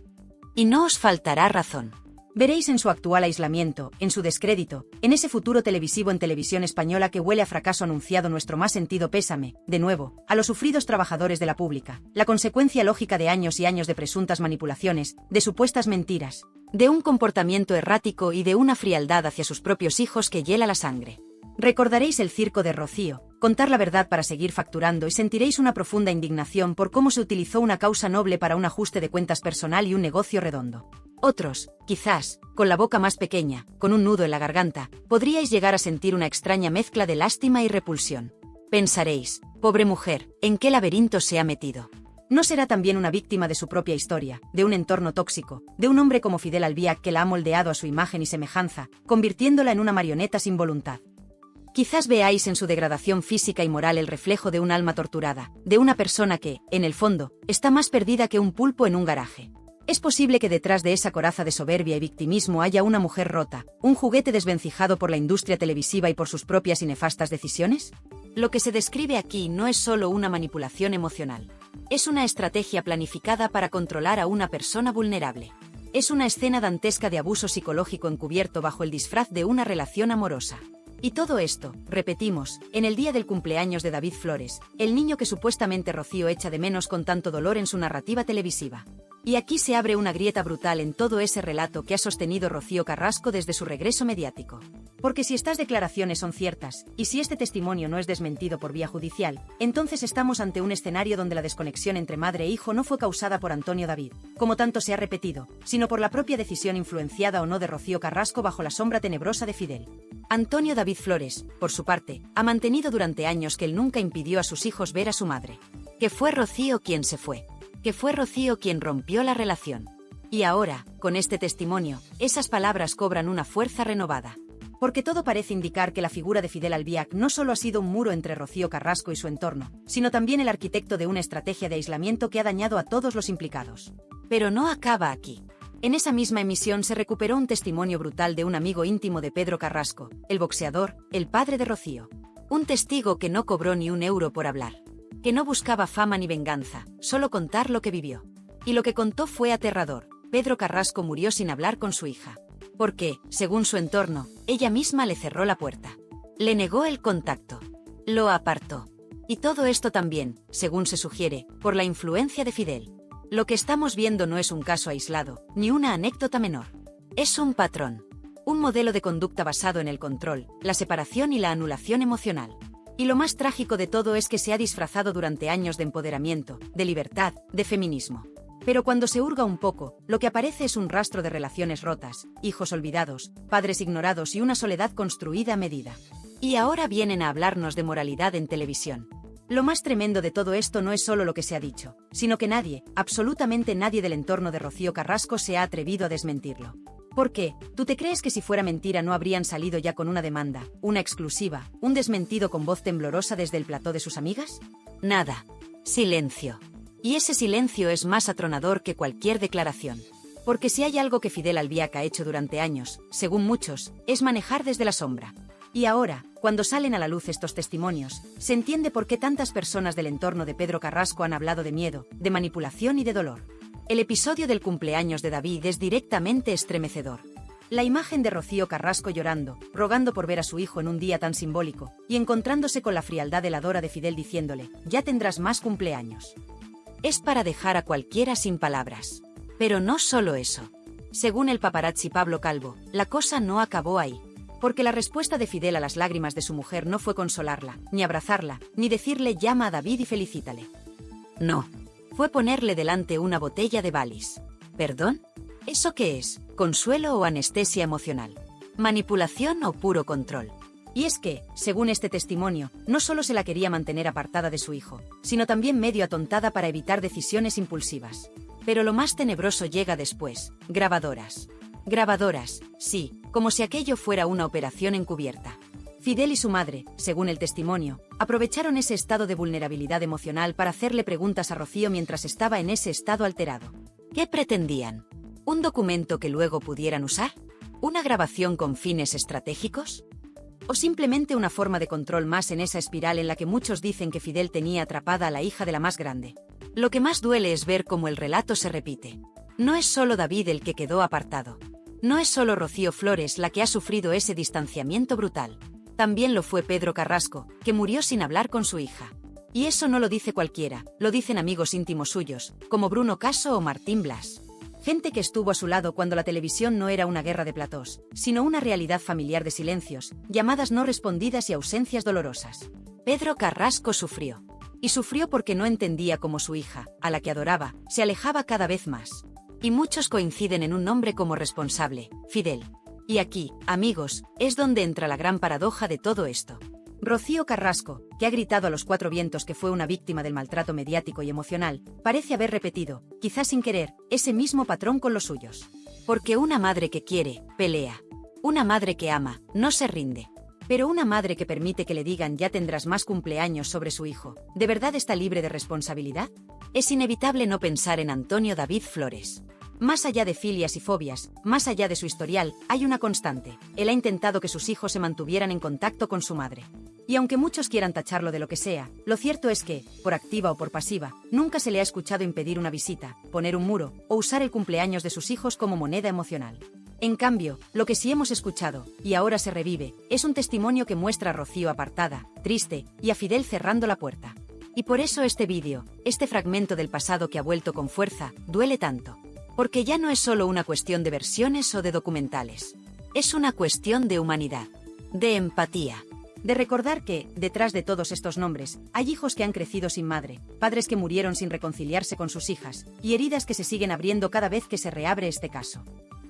Y no os faltará razón. Veréis en su actual aislamiento, en su descrédito, en ese futuro televisivo en Televisión Española que huele a fracaso anunciado nuestro más sentido pésame, de nuevo, a los sufridos trabajadores de la pública, la consecuencia lógica de años y años de presuntas manipulaciones, de supuestas mentiras, de un comportamiento errático y de una frialdad hacia sus propios hijos que hiela la sangre. Recordaréis el circo de Rocío, contar la verdad para seguir facturando y sentiréis una profunda indignación por cómo se utilizó una causa noble para un ajuste de cuentas personal y un negocio redondo. Otros, quizás, con la boca más pequeña, con un nudo en la garganta, podríais llegar a sentir una extraña mezcla de lástima y repulsión. Pensaréis, pobre mujer, ¿en qué laberinto se ha metido? ¿No será también una víctima de su propia historia, de un entorno tóxico, de un hombre como Fidel Albiac que la ha moldeado a su imagen y semejanza, convirtiéndola en una marioneta sin voluntad? Quizás veáis en su degradación física y moral el reflejo de un alma torturada, de una persona que, en el fondo, está más perdida que un pulpo en un garaje. ¿Es posible que detrás de esa coraza de soberbia y victimismo haya una mujer rota, un juguete desvencijado por la industria televisiva y por sus propias y nefastas decisiones? Lo que se describe aquí no es solo una manipulación emocional. Es una estrategia planificada para controlar a una persona vulnerable. Es una escena dantesca de abuso psicológico encubierto bajo el disfraz de una relación amorosa. Y todo esto, repetimos, en el día del cumpleaños de David Flores, el niño que supuestamente Rocío echa de menos con tanto dolor en su narrativa televisiva. Y aquí se abre una grieta brutal en todo ese relato que ha sostenido Rocío Carrasco desde su regreso mediático. Porque si estas declaraciones son ciertas, y si este testimonio no es desmentido por vía judicial, entonces estamos ante un escenario donde la desconexión entre madre e hijo no fue causada por Antonio David, como tanto se ha repetido, sino por la propia decisión influenciada o no de Rocío Carrasco bajo la sombra tenebrosa de Fidel. Antonio David Flores, por su parte, ha mantenido durante años que él nunca impidió a sus hijos ver a su madre. Que fue Rocío quien se fue. Que fue Rocío quien rompió la relación. Y ahora, con este testimonio, esas palabras cobran una fuerza renovada. Porque todo parece indicar que la figura de Fidel Albiac no solo ha sido un muro entre Rocío Carrasco y su entorno, sino también el arquitecto de una estrategia de aislamiento que ha dañado a todos los implicados. Pero no acaba aquí. En esa misma emisión se recuperó un testimonio brutal de un amigo íntimo de Pedro Carrasco, el boxeador, el padre de Rocío. Un testigo que no cobró ni un euro por hablar. Que no buscaba fama ni venganza, solo contar lo que vivió. Y lo que contó fue aterrador. Pedro Carrasco murió sin hablar con su hija. Porque, según su entorno, ella misma le cerró la puerta. Le negó el contacto. Lo apartó. Y todo esto también, según se sugiere, por la influencia de Fidel. Lo que estamos viendo no es un caso aislado, ni una anécdota menor. Es un patrón. Un modelo de conducta basado en el control, la separación y la anulación emocional. Y lo más trágico de todo es que se ha disfrazado durante años de empoderamiento, de libertad, de feminismo. Pero cuando se hurga un poco, lo que aparece es un rastro de relaciones rotas, hijos olvidados, padres ignorados y una soledad construida a medida. Y ahora vienen a hablarnos de moralidad en televisión. Lo más tremendo de todo esto no es solo lo que se ha dicho, sino que nadie, absolutamente nadie del entorno de Rocío Carrasco se ha atrevido a desmentirlo. ¿Por qué? ¿Tú te crees que si fuera mentira no habrían salido ya con una demanda, una exclusiva, un desmentido con voz temblorosa desde el plató de sus amigas? Nada. Silencio. Y ese silencio es más atronador que cualquier declaración. Porque si hay algo que Fidel Albiac ha hecho durante años, según muchos, es manejar desde la sombra. Y ahora, cuando salen a la luz estos testimonios, se entiende por qué tantas personas del entorno de Pedro Carrasco han hablado de miedo, de manipulación y de dolor. El episodio del cumpleaños de David es directamente estremecedor. La imagen de Rocío Carrasco llorando, rogando por ver a su hijo en un día tan simbólico, y encontrándose con la frialdad heladora de Fidel diciéndole, ya tendrás más cumpleaños. Es para dejar a cualquiera sin palabras. Pero no solo eso. Según el paparazzi Pablo Calvo, la cosa no acabó ahí. Porque la respuesta de Fidel a las lágrimas de su mujer no fue consolarla, ni abrazarla, ni decirle llama a David y felicítale. No. Fue ponerle delante una botella de Baileys. ¿Perdón? ¿Eso qué es? ¿Consuelo o anestesia emocional? ¿Manipulación o puro control? Y es que, según este testimonio, no solo se la quería mantener apartada de su hijo, sino también medio atontada para evitar decisiones impulsivas. Pero lo más tenebroso llega después: grabadoras. Grabadoras, sí, como si aquello fuera una operación encubierta. Fidel y su madre, según el testimonio, aprovecharon ese estado de vulnerabilidad emocional para hacerle preguntas a Rocío mientras estaba en ese estado alterado. ¿Qué pretendían? ¿Un documento que luego pudieran usar? ¿Una grabación con fines estratégicos? ¿O simplemente una forma de control más en esa espiral en la que muchos dicen que Fidel tenía atrapada a la hija de la más grande? Lo que más duele es ver cómo el relato se repite. No es solo David el que quedó apartado. No es solo Rocío Flores la que ha sufrido ese distanciamiento brutal. También lo fue Pedro Carrasco, que murió sin hablar con su hija. Y eso no lo dice cualquiera, lo dicen amigos íntimos suyos, como Bruno Caso o Martín Blas. Gente que estuvo a su lado cuando la televisión no era una guerra de platós, sino una realidad familiar de silencios, llamadas no respondidas y ausencias dolorosas. Pedro Carrasco sufrió. Y sufrió porque no entendía cómo su hija, a la que adoraba, se alejaba cada vez más. Y muchos coinciden en un nombre como responsable: Fidel. Y aquí, amigos, es donde entra la gran paradoja de todo esto. Rocío Carrasco, que ha gritado a los cuatro vientos que fue una víctima del maltrato mediático y emocional, parece haber repetido, quizás sin querer, ese mismo patrón con los suyos. Porque una madre que quiere, pelea. Una madre que ama, no se rinde. Pero una madre que permite que le digan ya tendrás más cumpleaños sobre su hijo, ¿de verdad está libre de responsabilidad? Es inevitable no pensar en Antonio David Flores. Más allá de filias y fobias, más allá de su historial, hay una constante: él ha intentado que sus hijos se mantuvieran en contacto con su madre. Y aunque muchos quieran tacharlo de lo que sea, lo cierto es que, por activa o por pasiva, nunca se le ha escuchado impedir una visita, poner un muro, o usar el cumpleaños de sus hijos como moneda emocional. En cambio, lo que sí hemos escuchado, y ahora se revive, es un testimonio que muestra a Rocío apartada, triste, y a Fidel cerrando la puerta. Y por eso este vídeo, este fragmento del pasado que ha vuelto con fuerza, duele tanto. Porque ya no es solo una cuestión de versiones o de documentales. Es una cuestión de humanidad, de empatía, de recordar que, detrás de todos estos nombres, hay hijos que han crecido sin madre, padres que murieron sin reconciliarse con sus hijas, y heridas que se siguen abriendo cada vez que se reabre este caso.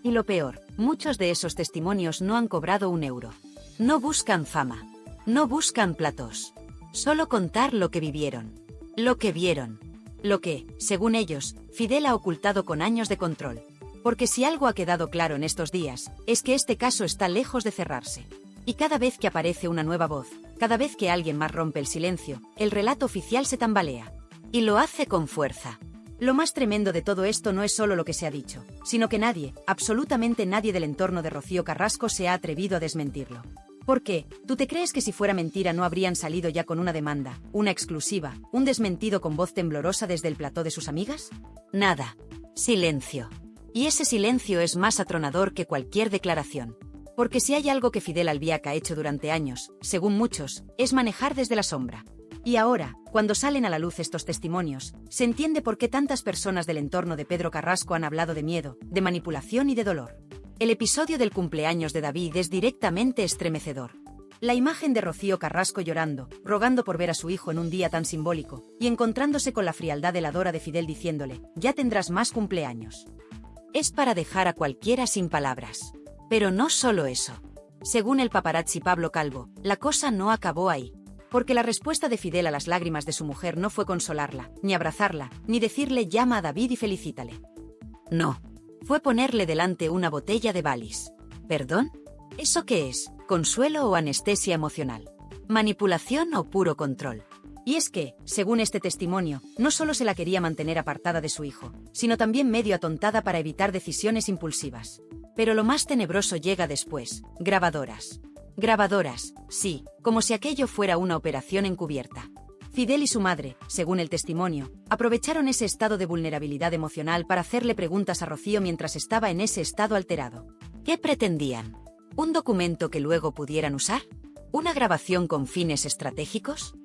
Y lo peor, muchos de esos testimonios no han cobrado un euro. No buscan fama. No buscan platós. Solo contar lo que vivieron. Lo que vieron. Lo que, según ellos, Fidel ha ocultado con años de control. Porque si algo ha quedado claro en estos días, es que este caso está lejos de cerrarse. Y cada vez que aparece una nueva voz, cada vez que alguien más rompe el silencio, el relato oficial se tambalea. Y lo hace con fuerza. Lo más tremendo de todo esto no es solo lo que se ha dicho, sino que nadie, absolutamente nadie del entorno de Rocío Carrasco se ha atrevido a desmentirlo. ¿Por qué? ¿Tú te crees que si fuera mentira no habrían salido ya con una demanda, una exclusiva, un desmentido con voz temblorosa desde el plató de sus amigas? Nada. Silencio. Y ese silencio es más atronador que cualquier declaración. Porque si hay algo que Fidel Albiac ha hecho durante años, según muchos, es manejar desde la sombra. Y ahora, cuando salen a la luz estos testimonios, se entiende por qué tantas personas del entorno de Pedro Carrasco han hablado de miedo, de manipulación y de dolor. El episodio del cumpleaños de David es directamente estremecedor. La imagen de Rocío Carrasco llorando, rogando por ver a su hijo en un día tan simbólico, y encontrándose con la frialdad heladora de Fidel diciéndole, ya tendrás más cumpleaños. Es para dejar a cualquiera sin palabras. Pero no solo eso. Según el paparazzi Pablo Calvo, la cosa no acabó ahí. Porque la respuesta de Fidel a las lágrimas de su mujer no fue consolarla, ni abrazarla, ni decirle llama a David y felicítale. No. Fue ponerle delante una botella de Baileys. ¿Perdón? ¿Eso qué es? ¿Consuelo o anestesia emocional? ¿Manipulación o puro control? Y es que, según este testimonio, no solo se la quería mantener apartada de su hijo, sino también medio atontada para evitar decisiones impulsivas. Pero lo más tenebroso llega después: grabadoras. Grabadoras, sí, como si aquello fuera una operación encubierta. Fidel y su madre, según el testimonio, aprovecharon ese estado de vulnerabilidad emocional para hacerle preguntas a Rocío mientras estaba en ese estado alterado. ¿Qué pretendían? ¿Un documento que luego pudieran usar? ¿Una grabación con fines estratégicos?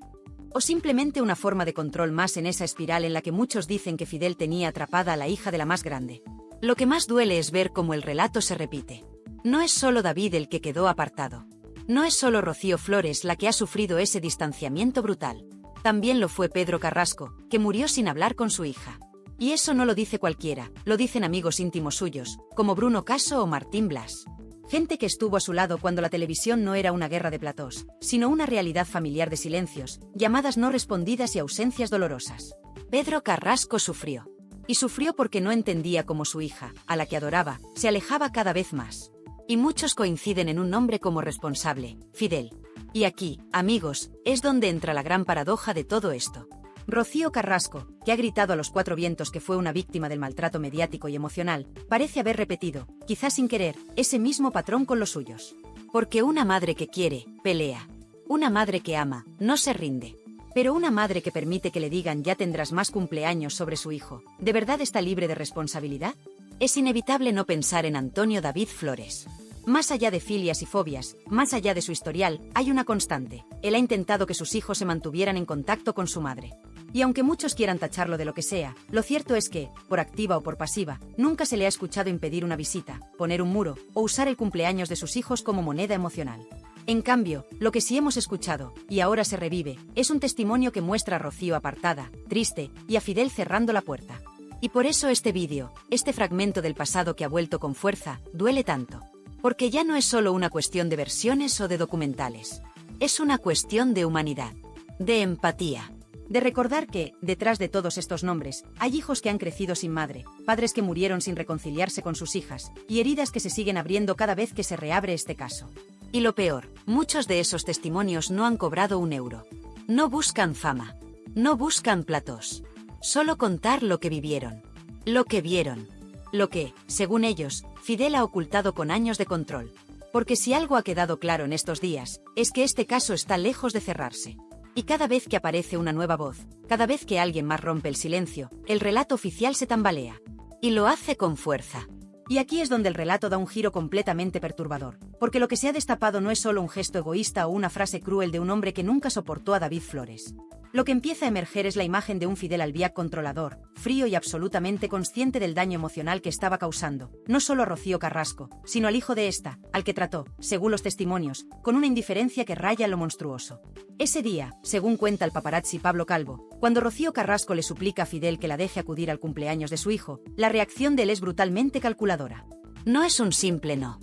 ¿O simplemente una forma de control más en esa espiral en la que muchos dicen que Fidel tenía atrapada a la hija de la más grande? Lo que más duele es ver cómo el relato se repite. No es solo David el que quedó apartado. No es solo Rocío Flores la que ha sufrido ese distanciamiento brutal. También lo fue Pedro Carrasco, que murió sin hablar con su hija. Y eso no lo dice cualquiera, lo dicen amigos íntimos suyos, como Bruno Caso o Martín Blas. Gente que estuvo a su lado cuando la televisión no era una guerra de platós, sino una realidad familiar de silencios, llamadas no respondidas y ausencias dolorosas. Pedro Carrasco sufrió. Y sufrió porque no entendía cómo su hija, a la que adoraba, se alejaba cada vez más. Y muchos coinciden en un nombre como responsable, Fidel. Y aquí, amigos, es donde entra la gran paradoja de todo esto. Rocío Carrasco, que ha gritado a los cuatro vientos que fue una víctima del maltrato mediático y emocional, parece haber repetido, quizás sin querer, ese mismo patrón con los suyos. Porque una madre que quiere, pelea. Una madre que ama, no se rinde. Pero una madre que permite que le digan ya tendrás más cumpleaños sobre su hijo, ¿de verdad está libre de responsabilidad? Es inevitable no pensar en Antonio David Flores. Más allá de filias y fobias, más allá de su historial, hay una constante. Él ha intentado que sus hijos se mantuvieran en contacto con su madre. Y aunque muchos quieran tacharlo de lo que sea, lo cierto es que, por activa o por pasiva, nunca se le ha escuchado impedir una visita, poner un muro, o usar el cumpleaños de sus hijos como moneda emocional. En cambio, lo que sí hemos escuchado, y ahora se revive, es un testimonio que muestra a Rocío apartada, triste, y a Fidel cerrando la puerta. Y por eso este vídeo, este fragmento del pasado que ha vuelto con fuerza, duele tanto. Porque ya no es solo una cuestión de versiones o de documentales. Es una cuestión de humanidad, de empatía. De recordar que, detrás de todos estos nombres, hay hijos que han crecido sin madre, padres que murieron sin reconciliarse con sus hijas, y heridas que se siguen abriendo cada vez que se reabre este caso. Y lo peor, muchos de esos testimonios no han cobrado un euro. No buscan fama. No buscan platós. Solo contar lo que vivieron. Lo que vieron. Lo que, según ellos, Fidel ha ocultado con años de control. Porque si algo ha quedado claro en estos días, es que este caso está lejos de cerrarse. Y cada vez que aparece una nueva voz, cada vez que alguien más rompe el silencio, el relato oficial se tambalea. Y lo hace con fuerza. Y aquí es donde el relato da un giro completamente perturbador, porque lo que se ha destapado no es solo un gesto egoísta o una frase cruel de un hombre que nunca soportó a David Flores. Lo que empieza a emerger es la imagen de un Fidel Albiac controlador, frío y absolutamente consciente del daño emocional que estaba causando, no solo a Rocío Carrasco, sino al hijo de esta, al que trató, según los testimonios, con una indiferencia que raya lo monstruoso. Ese día, según cuenta el paparazzi Pablo Calvo, cuando Rocío Carrasco le suplica a Fidel que la deje acudir al cumpleaños de su hijo, la reacción de él es brutalmente calculadora. No es un simple no.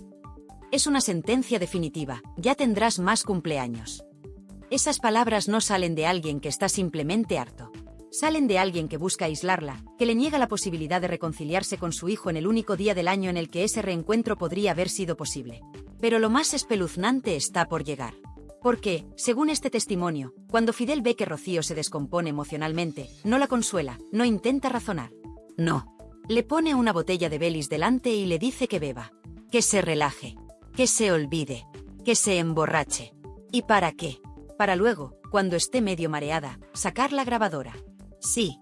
Es una sentencia definitiva, ya tendrás más cumpleaños. Esas palabras no salen de alguien que está simplemente harto. Salen de alguien que busca aislarla, que le niega la posibilidad de reconciliarse con su hijo en el único día del año en el que ese reencuentro podría haber sido posible. Pero lo más espeluznante está por llegar. Porque, según este testimonio, cuando Fidel ve que Rocío se descompone emocionalmente, no la consuela, no intenta razonar. No. Le pone una botella de Belis delante y le dice que beba. Que se relaje. Que se olvide. Que se emborrache. ¿Y para qué? Para luego, cuando esté medio mareada, sacar la grabadora. Sí,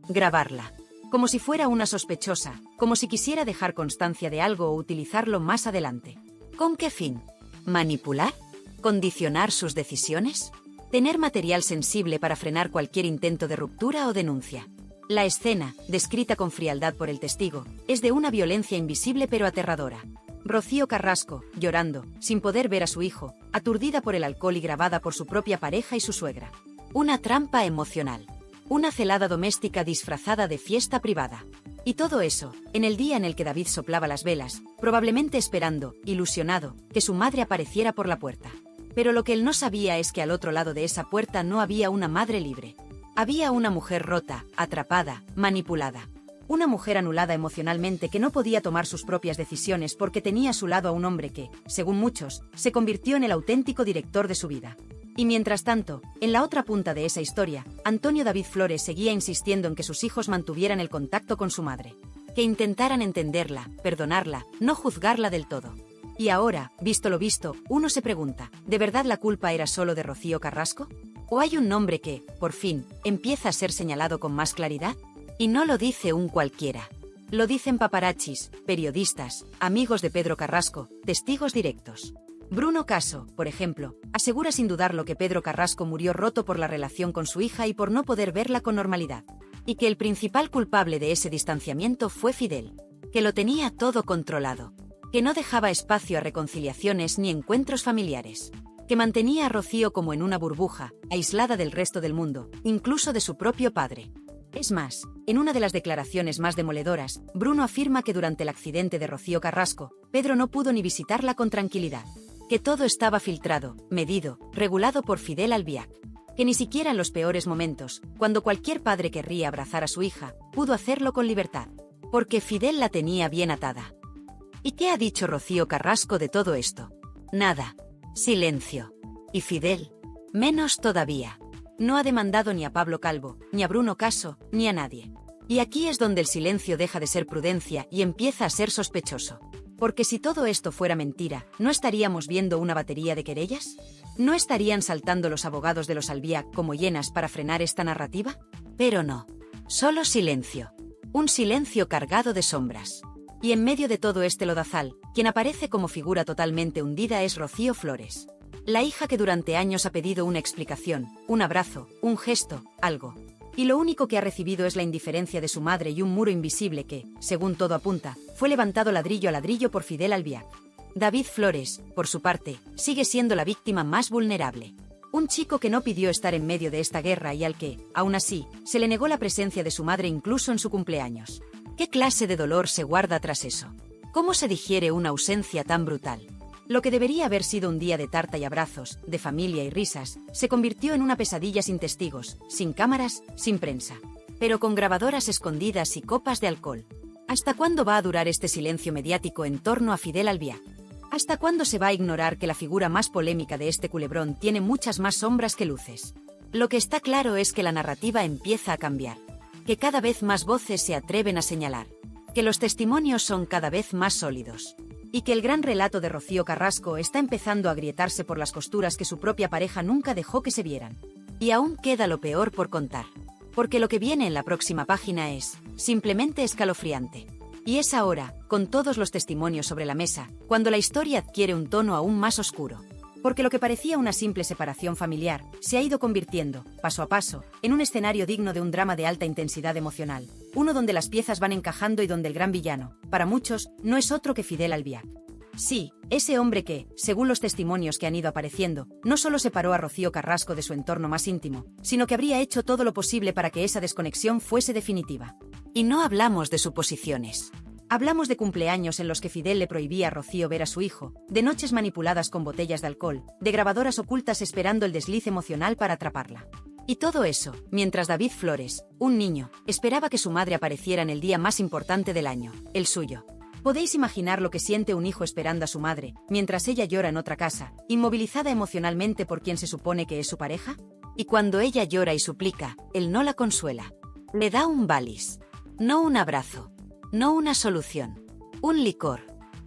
grabarla. Como si fuera una sospechosa, como si quisiera dejar constancia de algo o utilizarlo más adelante. ¿Con qué fin? ¿Manipular? ¿Condicionar sus decisiones? ¿Tener material sensible para frenar cualquier intento de ruptura o denuncia? La escena, descrita con frialdad por el testigo, es de una violencia invisible pero aterradora. Rocío Carrasco, llorando, sin poder ver a su hijo, aturdida por el alcohol y grabada por su propia pareja y su suegra. Una trampa emocional. Una celada doméstica disfrazada de fiesta privada. Y todo eso, en el día en el que David soplaba las velas, probablemente esperando, ilusionado, que su madre apareciera por la puerta. Pero lo que él no sabía es que al otro lado de esa puerta no había una madre libre. Había una mujer rota, atrapada, manipulada. Una mujer anulada emocionalmente que no podía tomar sus propias decisiones porque tenía a su lado a un hombre que, según muchos, se convirtió en el auténtico director de su vida. Y mientras tanto, en la otra punta de esa historia, Antonio David Flores seguía insistiendo en que sus hijos mantuvieran el contacto con su madre. Que intentaran entenderla, perdonarla, no juzgarla del todo. Y ahora, visto lo visto, uno se pregunta, ¿de verdad la culpa era solo de Rocío Carrasco? ¿O hay un nombre que, por fin, empieza a ser señalado con más claridad? Y no lo dice un cualquiera. Lo dicen paparazzis, periodistas, amigos de Pedro Carrasco, testigos directos. Bruno Caso, por ejemplo, asegura sin dudarlo que Pedro Carrasco murió roto por la relación con su hija y por no poder verla con normalidad. Y que el principal culpable de ese distanciamiento fue Fidel. Que lo tenía todo controlado. Que no dejaba espacio a reconciliaciones ni encuentros familiares. Que mantenía a Rocío como en una burbuja, aislada del resto del mundo, incluso de su propio padre. Es más, en una de las declaraciones más demoledoras, Bruno afirma que durante el accidente de Rocío Carrasco, Pedro no pudo ni visitarla con tranquilidad. Que todo estaba filtrado, medido, regulado por Fidel Albiac. Que ni siquiera en los peores momentos, cuando cualquier padre querría abrazar a su hija, pudo hacerlo con libertad. Porque Fidel la tenía bien atada. ¿Y qué ha dicho Rocío Carrasco de todo esto? Nada. Silencio. ¿Y Fidel? Menos todavía. No ha demandado ni a Pablo Calvo, ni a Bruno Caso, ni a nadie. Y aquí es donde el silencio deja de ser prudencia y empieza a ser sospechoso. Porque si todo esto fuera mentira, ¿no estaríamos viendo una batería de querellas? ¿No estarían saltando los abogados de los Albiac como hienas para frenar esta narrativa? Pero no. Solo silencio. Un silencio cargado de sombras. Y en medio de todo este lodazal, quien aparece como figura totalmente hundida es Rocío Flores. La hija que durante años ha pedido una explicación, un abrazo, un gesto, algo. Y lo único que ha recibido es la indiferencia de su madre y un muro invisible que, según todo apunta, fue levantado ladrillo a ladrillo por Fidel Albiac. David Flores, por su parte, sigue siendo la víctima más vulnerable. Un chico que no pidió estar en medio de esta guerra y al que, aún así, se le negó la presencia de su madre incluso en su cumpleaños. ¿Qué clase de dolor se guarda tras eso? ¿Cómo se digiere una ausencia tan brutal? Lo que debería haber sido un día de tarta y abrazos, de familia y risas, se convirtió en una pesadilla sin testigos, sin cámaras, sin prensa. Pero con grabadoras escondidas y copas de alcohol. ¿Hasta cuándo va a durar este silencio mediático en torno a Fidel Albiac? ¿Hasta cuándo se va a ignorar que la figura más polémica de este culebrón tiene muchas más sombras que luces? Lo que está claro es que la narrativa empieza a cambiar. Que cada vez más voces se atreven a señalar. Que los testimonios son cada vez más sólidos. Y que el gran relato de Rocío Carrasco está empezando a agrietarse por las costuras que su propia pareja nunca dejó que se vieran. Y aún queda lo peor por contar. Porque lo que viene en la próxima página es, simplemente escalofriante. Y es ahora, con todos los testimonios sobre la mesa, cuando la historia adquiere un tono aún más oscuro. Porque lo que parecía una simple separación familiar, se ha ido convirtiendo, paso a paso, en un escenario digno de un drama de alta intensidad emocional. Uno donde las piezas van encajando y donde el gran villano, para muchos, no es otro que Fidel Albiac. Sí, ese hombre que, según los testimonios que han ido apareciendo, no solo separó a Rocío Carrasco de su entorno más íntimo, sino que habría hecho todo lo posible para que esa desconexión fuese definitiva. Y no hablamos de suposiciones. Hablamos de cumpleaños en los que Fidel le prohibía a Rocío ver a su hijo, de noches manipuladas con botellas de alcohol, de grabadoras ocultas esperando el desliz emocional para atraparla. Y todo eso, mientras David Flores, un niño, esperaba que su madre apareciera en el día más importante del año, el suyo. ¿Podéis imaginar lo que siente un hijo esperando a su madre, mientras ella llora en otra casa, inmovilizada emocionalmente por quien se supone que es su pareja? Y cuando ella llora y suplica, él no la consuela. Le da un balis. No un abrazo. No una solución. Un licor.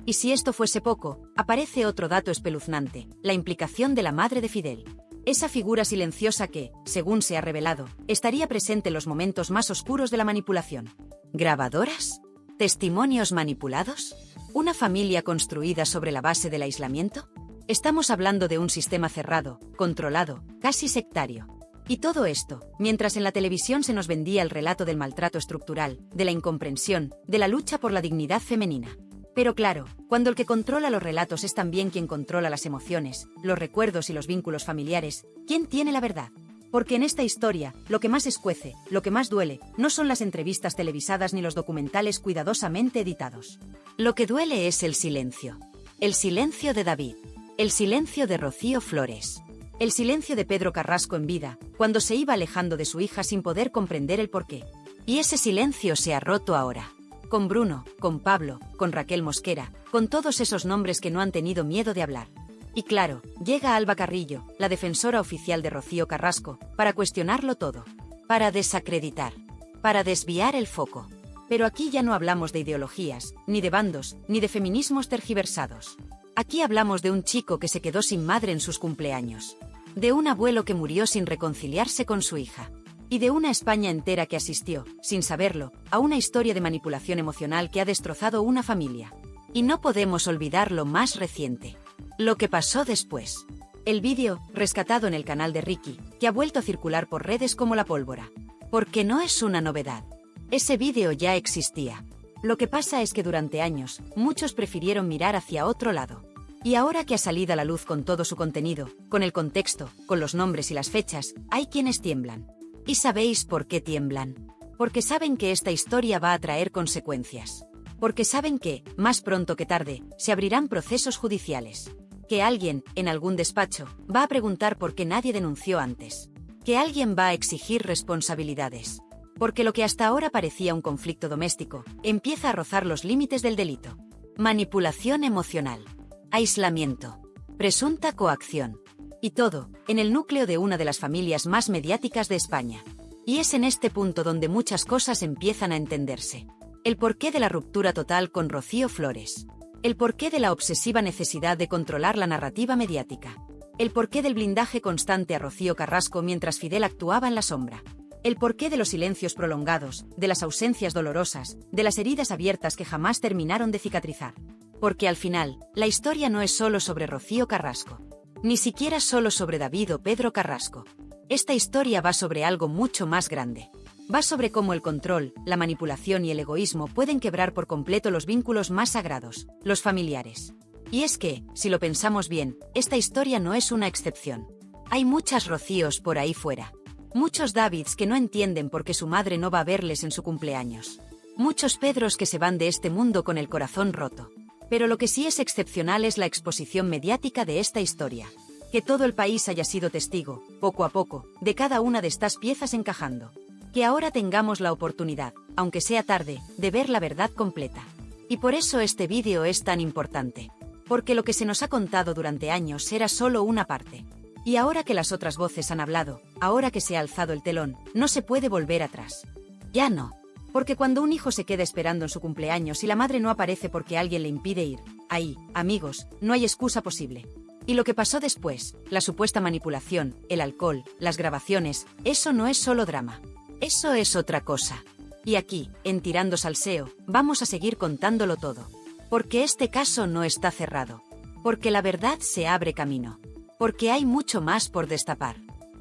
Y si esto fuese poco, aparece otro dato espeluznante, la implicación de la madre de Fidel. Esa figura silenciosa que, según se ha revelado, estaría presente en los momentos más oscuros de la manipulación. ¿Grabadoras? ¿Testimonios manipulados? ¿Una familia construida sobre la base del aislamiento? Estamos hablando de un sistema cerrado, controlado, casi sectario. Y todo esto, mientras en la televisión se nos vendía el relato del maltrato estructural, de la incomprensión, de la lucha por la dignidad femenina. Pero claro, cuando el que controla los relatos es también quien controla las emociones, los recuerdos y los vínculos familiares, ¿quién tiene la verdad? Porque en esta historia, lo que más escuece, lo que más duele, no son las entrevistas televisadas ni los documentales cuidadosamente editados. Lo que duele es el silencio. El silencio de David. El silencio de Rocío Flores. El silencio de Pedro Carrasco en vida, cuando se iba alejando de su hija sin poder comprender el porqué. Y ese silencio se ha roto ahora. Con Bruno, con Pablo, con Raquel Mosquera, con todos esos nombres que no han tenido miedo de hablar. Y claro, llega Alba Carrillo, la defensora oficial de Rocío Carrasco, para cuestionarlo todo. Para desacreditar. Para desviar el foco. Pero aquí ya no hablamos de ideologías, ni de bandos, ni de feminismos tergiversados. Aquí hablamos de un chico que se quedó sin madre en sus cumpleaños. De un abuelo que murió sin reconciliarse con su hija. Y de una España entera que asistió, sin saberlo, a una historia de manipulación emocional que ha destrozado una familia. Y no podemos olvidar lo más reciente. Lo que pasó después. El vídeo, rescatado en el canal de Ricky, que ha vuelto a circular por redes como la pólvora. Porque no es una novedad. Ese vídeo ya existía. Lo que pasa es que durante años, muchos prefirieron mirar hacia otro lado. Y ahora que ha salido a la luz con todo su contenido, con el contexto, con los nombres y las fechas, hay quienes tiemblan. ¿Y sabéis por qué tiemblan? Porque saben que esta historia va a traer consecuencias. Porque saben que, más pronto que tarde, se abrirán procesos judiciales. Que alguien, en algún despacho, va a preguntar por qué nadie denunció antes. Que alguien va a exigir responsabilidades. Porque lo que hasta ahora parecía un conflicto doméstico, empieza a rozar los límites del delito. Manipulación emocional. Aislamiento. Presunta coacción. Y todo, en el núcleo de una de las familias más mediáticas de España. Y es en este punto donde muchas cosas empiezan a entenderse. El porqué de la ruptura total con Rocío Flores. El porqué de la obsesiva necesidad de controlar la narrativa mediática. El porqué del blindaje constante a Rocío Carrasco mientras Fidel actuaba en la sombra. El porqué de los silencios prolongados, de las ausencias dolorosas, de las heridas abiertas que jamás terminaron de cicatrizar. Porque al final, la historia no es solo sobre Rocío Carrasco. Ni siquiera solo sobre David o Pedro Carrasco. Esta historia va sobre algo mucho más grande. Va sobre cómo el control, la manipulación y el egoísmo pueden quebrar por completo los vínculos más sagrados, los familiares. Y es que, si lo pensamos bien, esta historia no es una excepción. Hay muchas Rocíos por ahí fuera. Muchos Davids que no entienden por qué su madre no va a verles en su cumpleaños. Muchos Pedros que se van de este mundo con el corazón roto. Pero lo que sí es excepcional es la exposición mediática de esta historia. Que todo el país haya sido testigo, poco a poco, de cada una de estas piezas encajando. Que ahora tengamos la oportunidad, aunque sea tarde, de ver la verdad completa. Y por eso este vídeo es tan importante. Porque lo que se nos ha contado durante años era solo una parte. Y ahora que las otras voces han hablado, ahora que se ha alzado el telón, no se puede volver atrás. Ya no. Porque cuando un hijo se queda esperando en su cumpleaños y la madre no aparece porque alguien le impide ir, ahí, amigos, no hay excusa posible. Y lo que pasó después, la supuesta manipulación, el alcohol, las grabaciones, eso no es solo drama. Eso es otra cosa. Y aquí, en Tirando Salseo, vamos a seguir contándolo todo. Porque este caso no está cerrado. Porque la verdad se abre camino. Porque hay mucho más por destapar.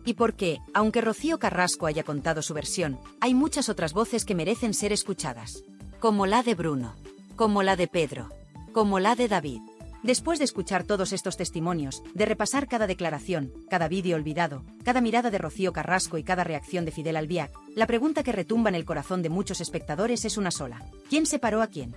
Y porque, aunque Rocío Carrasco haya contado su versión, hay muchas otras voces que merecen ser escuchadas. Como la de Bruno. Como la de Pedro. Como la de David. Después de escuchar todos estos testimonios, de repasar cada declaración, cada vídeo olvidado, cada mirada de Rocío Carrasco y cada reacción de Fidel Albiac, la pregunta que retumba en el corazón de muchos espectadores es una sola. ¿Quién separó a quién?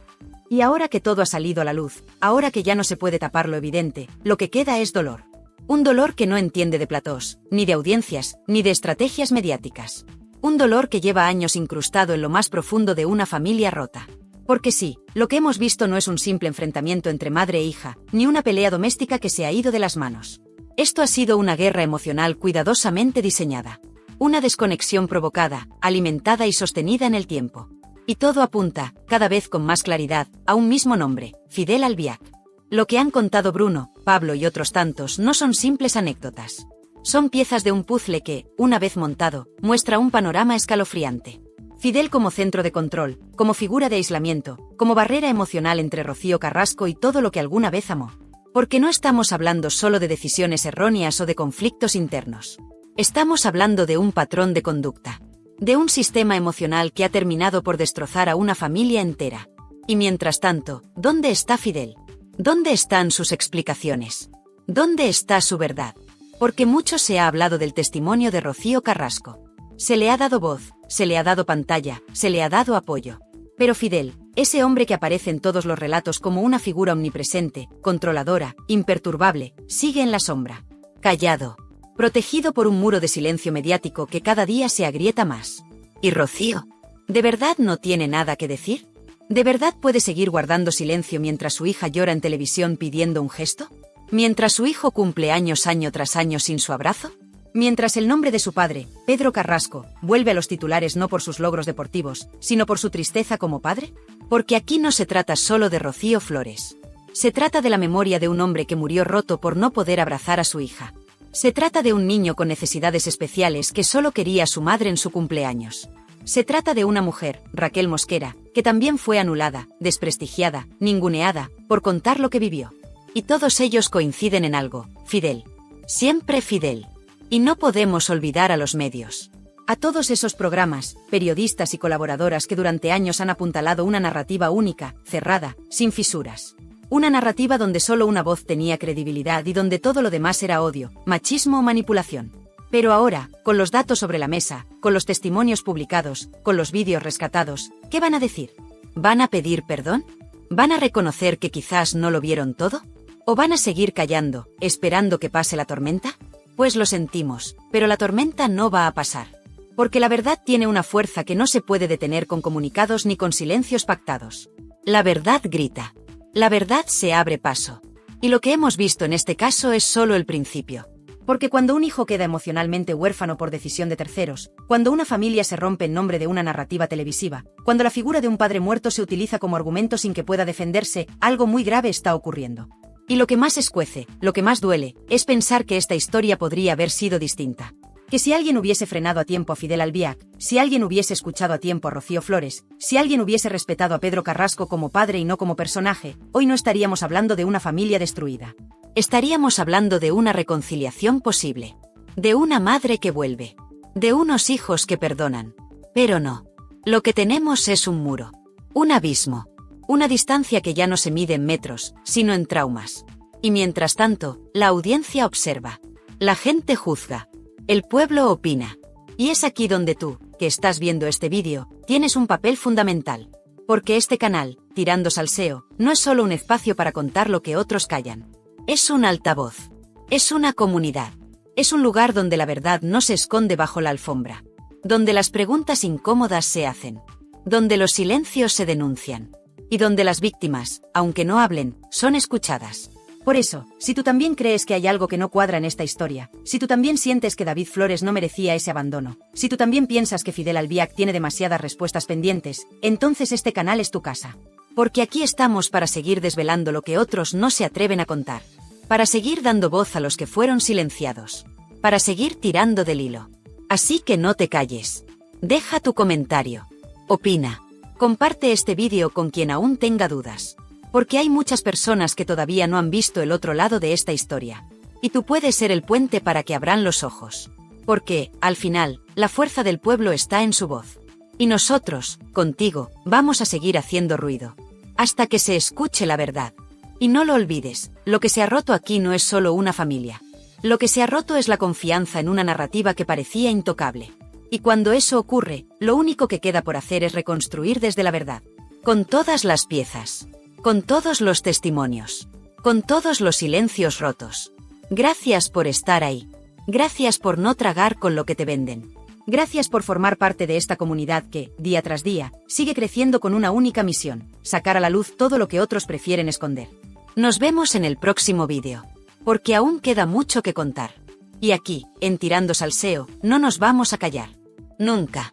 Y ahora que todo ha salido a la luz, ahora que ya no se puede tapar lo evidente, lo que queda es dolor. Un dolor que no entiende de platós, ni de audiencias, ni de estrategias mediáticas. Un dolor que lleva años incrustado en lo más profundo de una familia rota. Porque sí, lo que hemos visto no es un simple enfrentamiento entre madre e hija, ni una pelea doméstica que se ha ido de las manos. Esto ha sido una guerra emocional cuidadosamente diseñada. Una desconexión provocada, alimentada y sostenida en el tiempo. Y todo apunta, cada vez con más claridad, a un mismo nombre, Fidel Albiac. Lo que han contado Bruno, Pablo y otros tantos no son simples anécdotas. Son piezas de un puzzle que, una vez montado, muestra un panorama escalofriante. Fidel como centro de control, como figura de aislamiento, como barrera emocional entre Rocío Carrasco y todo lo que alguna vez amó. Porque no estamos hablando solo de decisiones erróneas o de conflictos internos. Estamos hablando de un patrón de conducta. De un sistema emocional que ha terminado por destrozar a una familia entera. Y mientras tanto, ¿dónde está Fidel? ¿Dónde están sus explicaciones? ¿Dónde está su verdad? Porque mucho se ha hablado del testimonio de Rocío Carrasco. Se le ha dado voz, se le ha dado pantalla, se le ha dado apoyo. Pero Fidel, ese hombre que aparece en todos los relatos como una figura omnipresente, controladora, imperturbable, sigue en la sombra. Callado. Protegido por un muro de silencio mediático que cada día se agrieta más. ¿Y Rocío? ¿De verdad no tiene nada que decir? ¿De verdad puede seguir guardando silencio mientras su hija llora en televisión pidiendo un gesto? ¿Mientras su hijo cumple años año tras año sin su abrazo? Mientras el nombre de su padre, Pedro Carrasco, vuelve a los titulares no por sus logros deportivos, sino por su tristeza como padre? Porque aquí no se trata solo de Rocío Flores. Se trata de la memoria de un hombre que murió roto por no poder abrazar a su hija. Se trata de un niño con necesidades especiales que solo quería a su madre en su cumpleaños. Se trata de una mujer, Raquel Mosquera, que también fue anulada, desprestigiada, ninguneada, por contar lo que vivió. Y todos ellos coinciden en algo, Fidel. Siempre Fidel. Y no podemos olvidar a los medios. A todos esos programas, periodistas y colaboradoras que durante años han apuntalado una narrativa única, cerrada, sin fisuras. Una narrativa donde solo una voz tenía credibilidad y donde todo lo demás era odio, machismo o manipulación. Pero ahora, con los datos sobre la mesa, con los testimonios publicados, con los vídeos rescatados, ¿qué van a decir? ¿Van a pedir perdón? ¿Van a reconocer que quizás no lo vieron todo? ¿O van a seguir callando, esperando que pase la tormenta? Pues lo sentimos, pero la tormenta no va a pasar. Porque la verdad tiene una fuerza que no se puede detener con comunicados ni con silencios pactados. La verdad grita. La verdad se abre paso. Y lo que hemos visto en este caso es solo el principio. Porque cuando un hijo queda emocionalmente huérfano por decisión de terceros, cuando una familia se rompe en nombre de una narrativa televisiva, cuando la figura de un padre muerto se utiliza como argumento sin que pueda defenderse, algo muy grave está ocurriendo. Y lo que más escuece, lo que más duele, es pensar que esta historia podría haber sido distinta. Que si alguien hubiese frenado a tiempo a Fidel Albiac, si alguien hubiese escuchado a tiempo a Rocío Flores, si alguien hubiese respetado a Pedro Carrasco como padre y no como personaje, hoy no estaríamos hablando de una familia destruida. Estaríamos hablando de una reconciliación posible. De una madre que vuelve. De unos hijos que perdonan. Pero no. Lo que tenemos es un muro. Un abismo. Una distancia que ya no se mide en metros, sino en traumas. Y mientras tanto, la audiencia observa. La gente juzga. El pueblo opina. Y es aquí donde tú, que estás viendo este vídeo, tienes un papel fundamental. Porque este canal, Tirando Salseo, no es solo un espacio para contar lo que otros callan. Es un altavoz. Es una comunidad. Es un lugar donde la verdad no se esconde bajo la alfombra. Donde las preguntas incómodas se hacen. Donde los silencios se denuncian. Y donde las víctimas, aunque no hablen, son escuchadas. Por eso, si tú también crees que hay algo que no cuadra en esta historia, si tú también sientes que David Flores no merecía ese abandono, si tú también piensas que Fidel Albiac tiene demasiadas respuestas pendientes, entonces este canal es tu casa. Porque aquí estamos para seguir desvelando lo que otros no se atreven a contar. Para seguir dando voz a los que fueron silenciados. Para seguir tirando del hilo. Así que no te calles. Deja tu comentario. Opina. Comparte este vídeo con quien aún tenga dudas. Porque hay muchas personas que todavía no han visto el otro lado de esta historia. Y tú puedes ser el puente para que abran los ojos. Porque, al final, la fuerza del pueblo está en su voz. Y nosotros, contigo, vamos a seguir haciendo ruido. Hasta que se escuche la verdad. Y no lo olvides, lo que se ha roto aquí no es solo una familia. Lo que se ha roto es la confianza en una narrativa que parecía intocable. Y cuando eso ocurre, lo único que queda por hacer es reconstruir desde la verdad. Con todas las piezas. Con todos los testimonios. Con todos los silencios rotos. Gracias por estar ahí. Gracias por no tragar con lo que te venden. Gracias por formar parte de esta comunidad que, día tras día, sigue creciendo con una única misión: sacar a la luz todo lo que otros prefieren esconder. Nos vemos en el próximo vídeo. Porque aún queda mucho que contar. Y aquí, en Tirando Salseo, no nos vamos a callar. Nunca.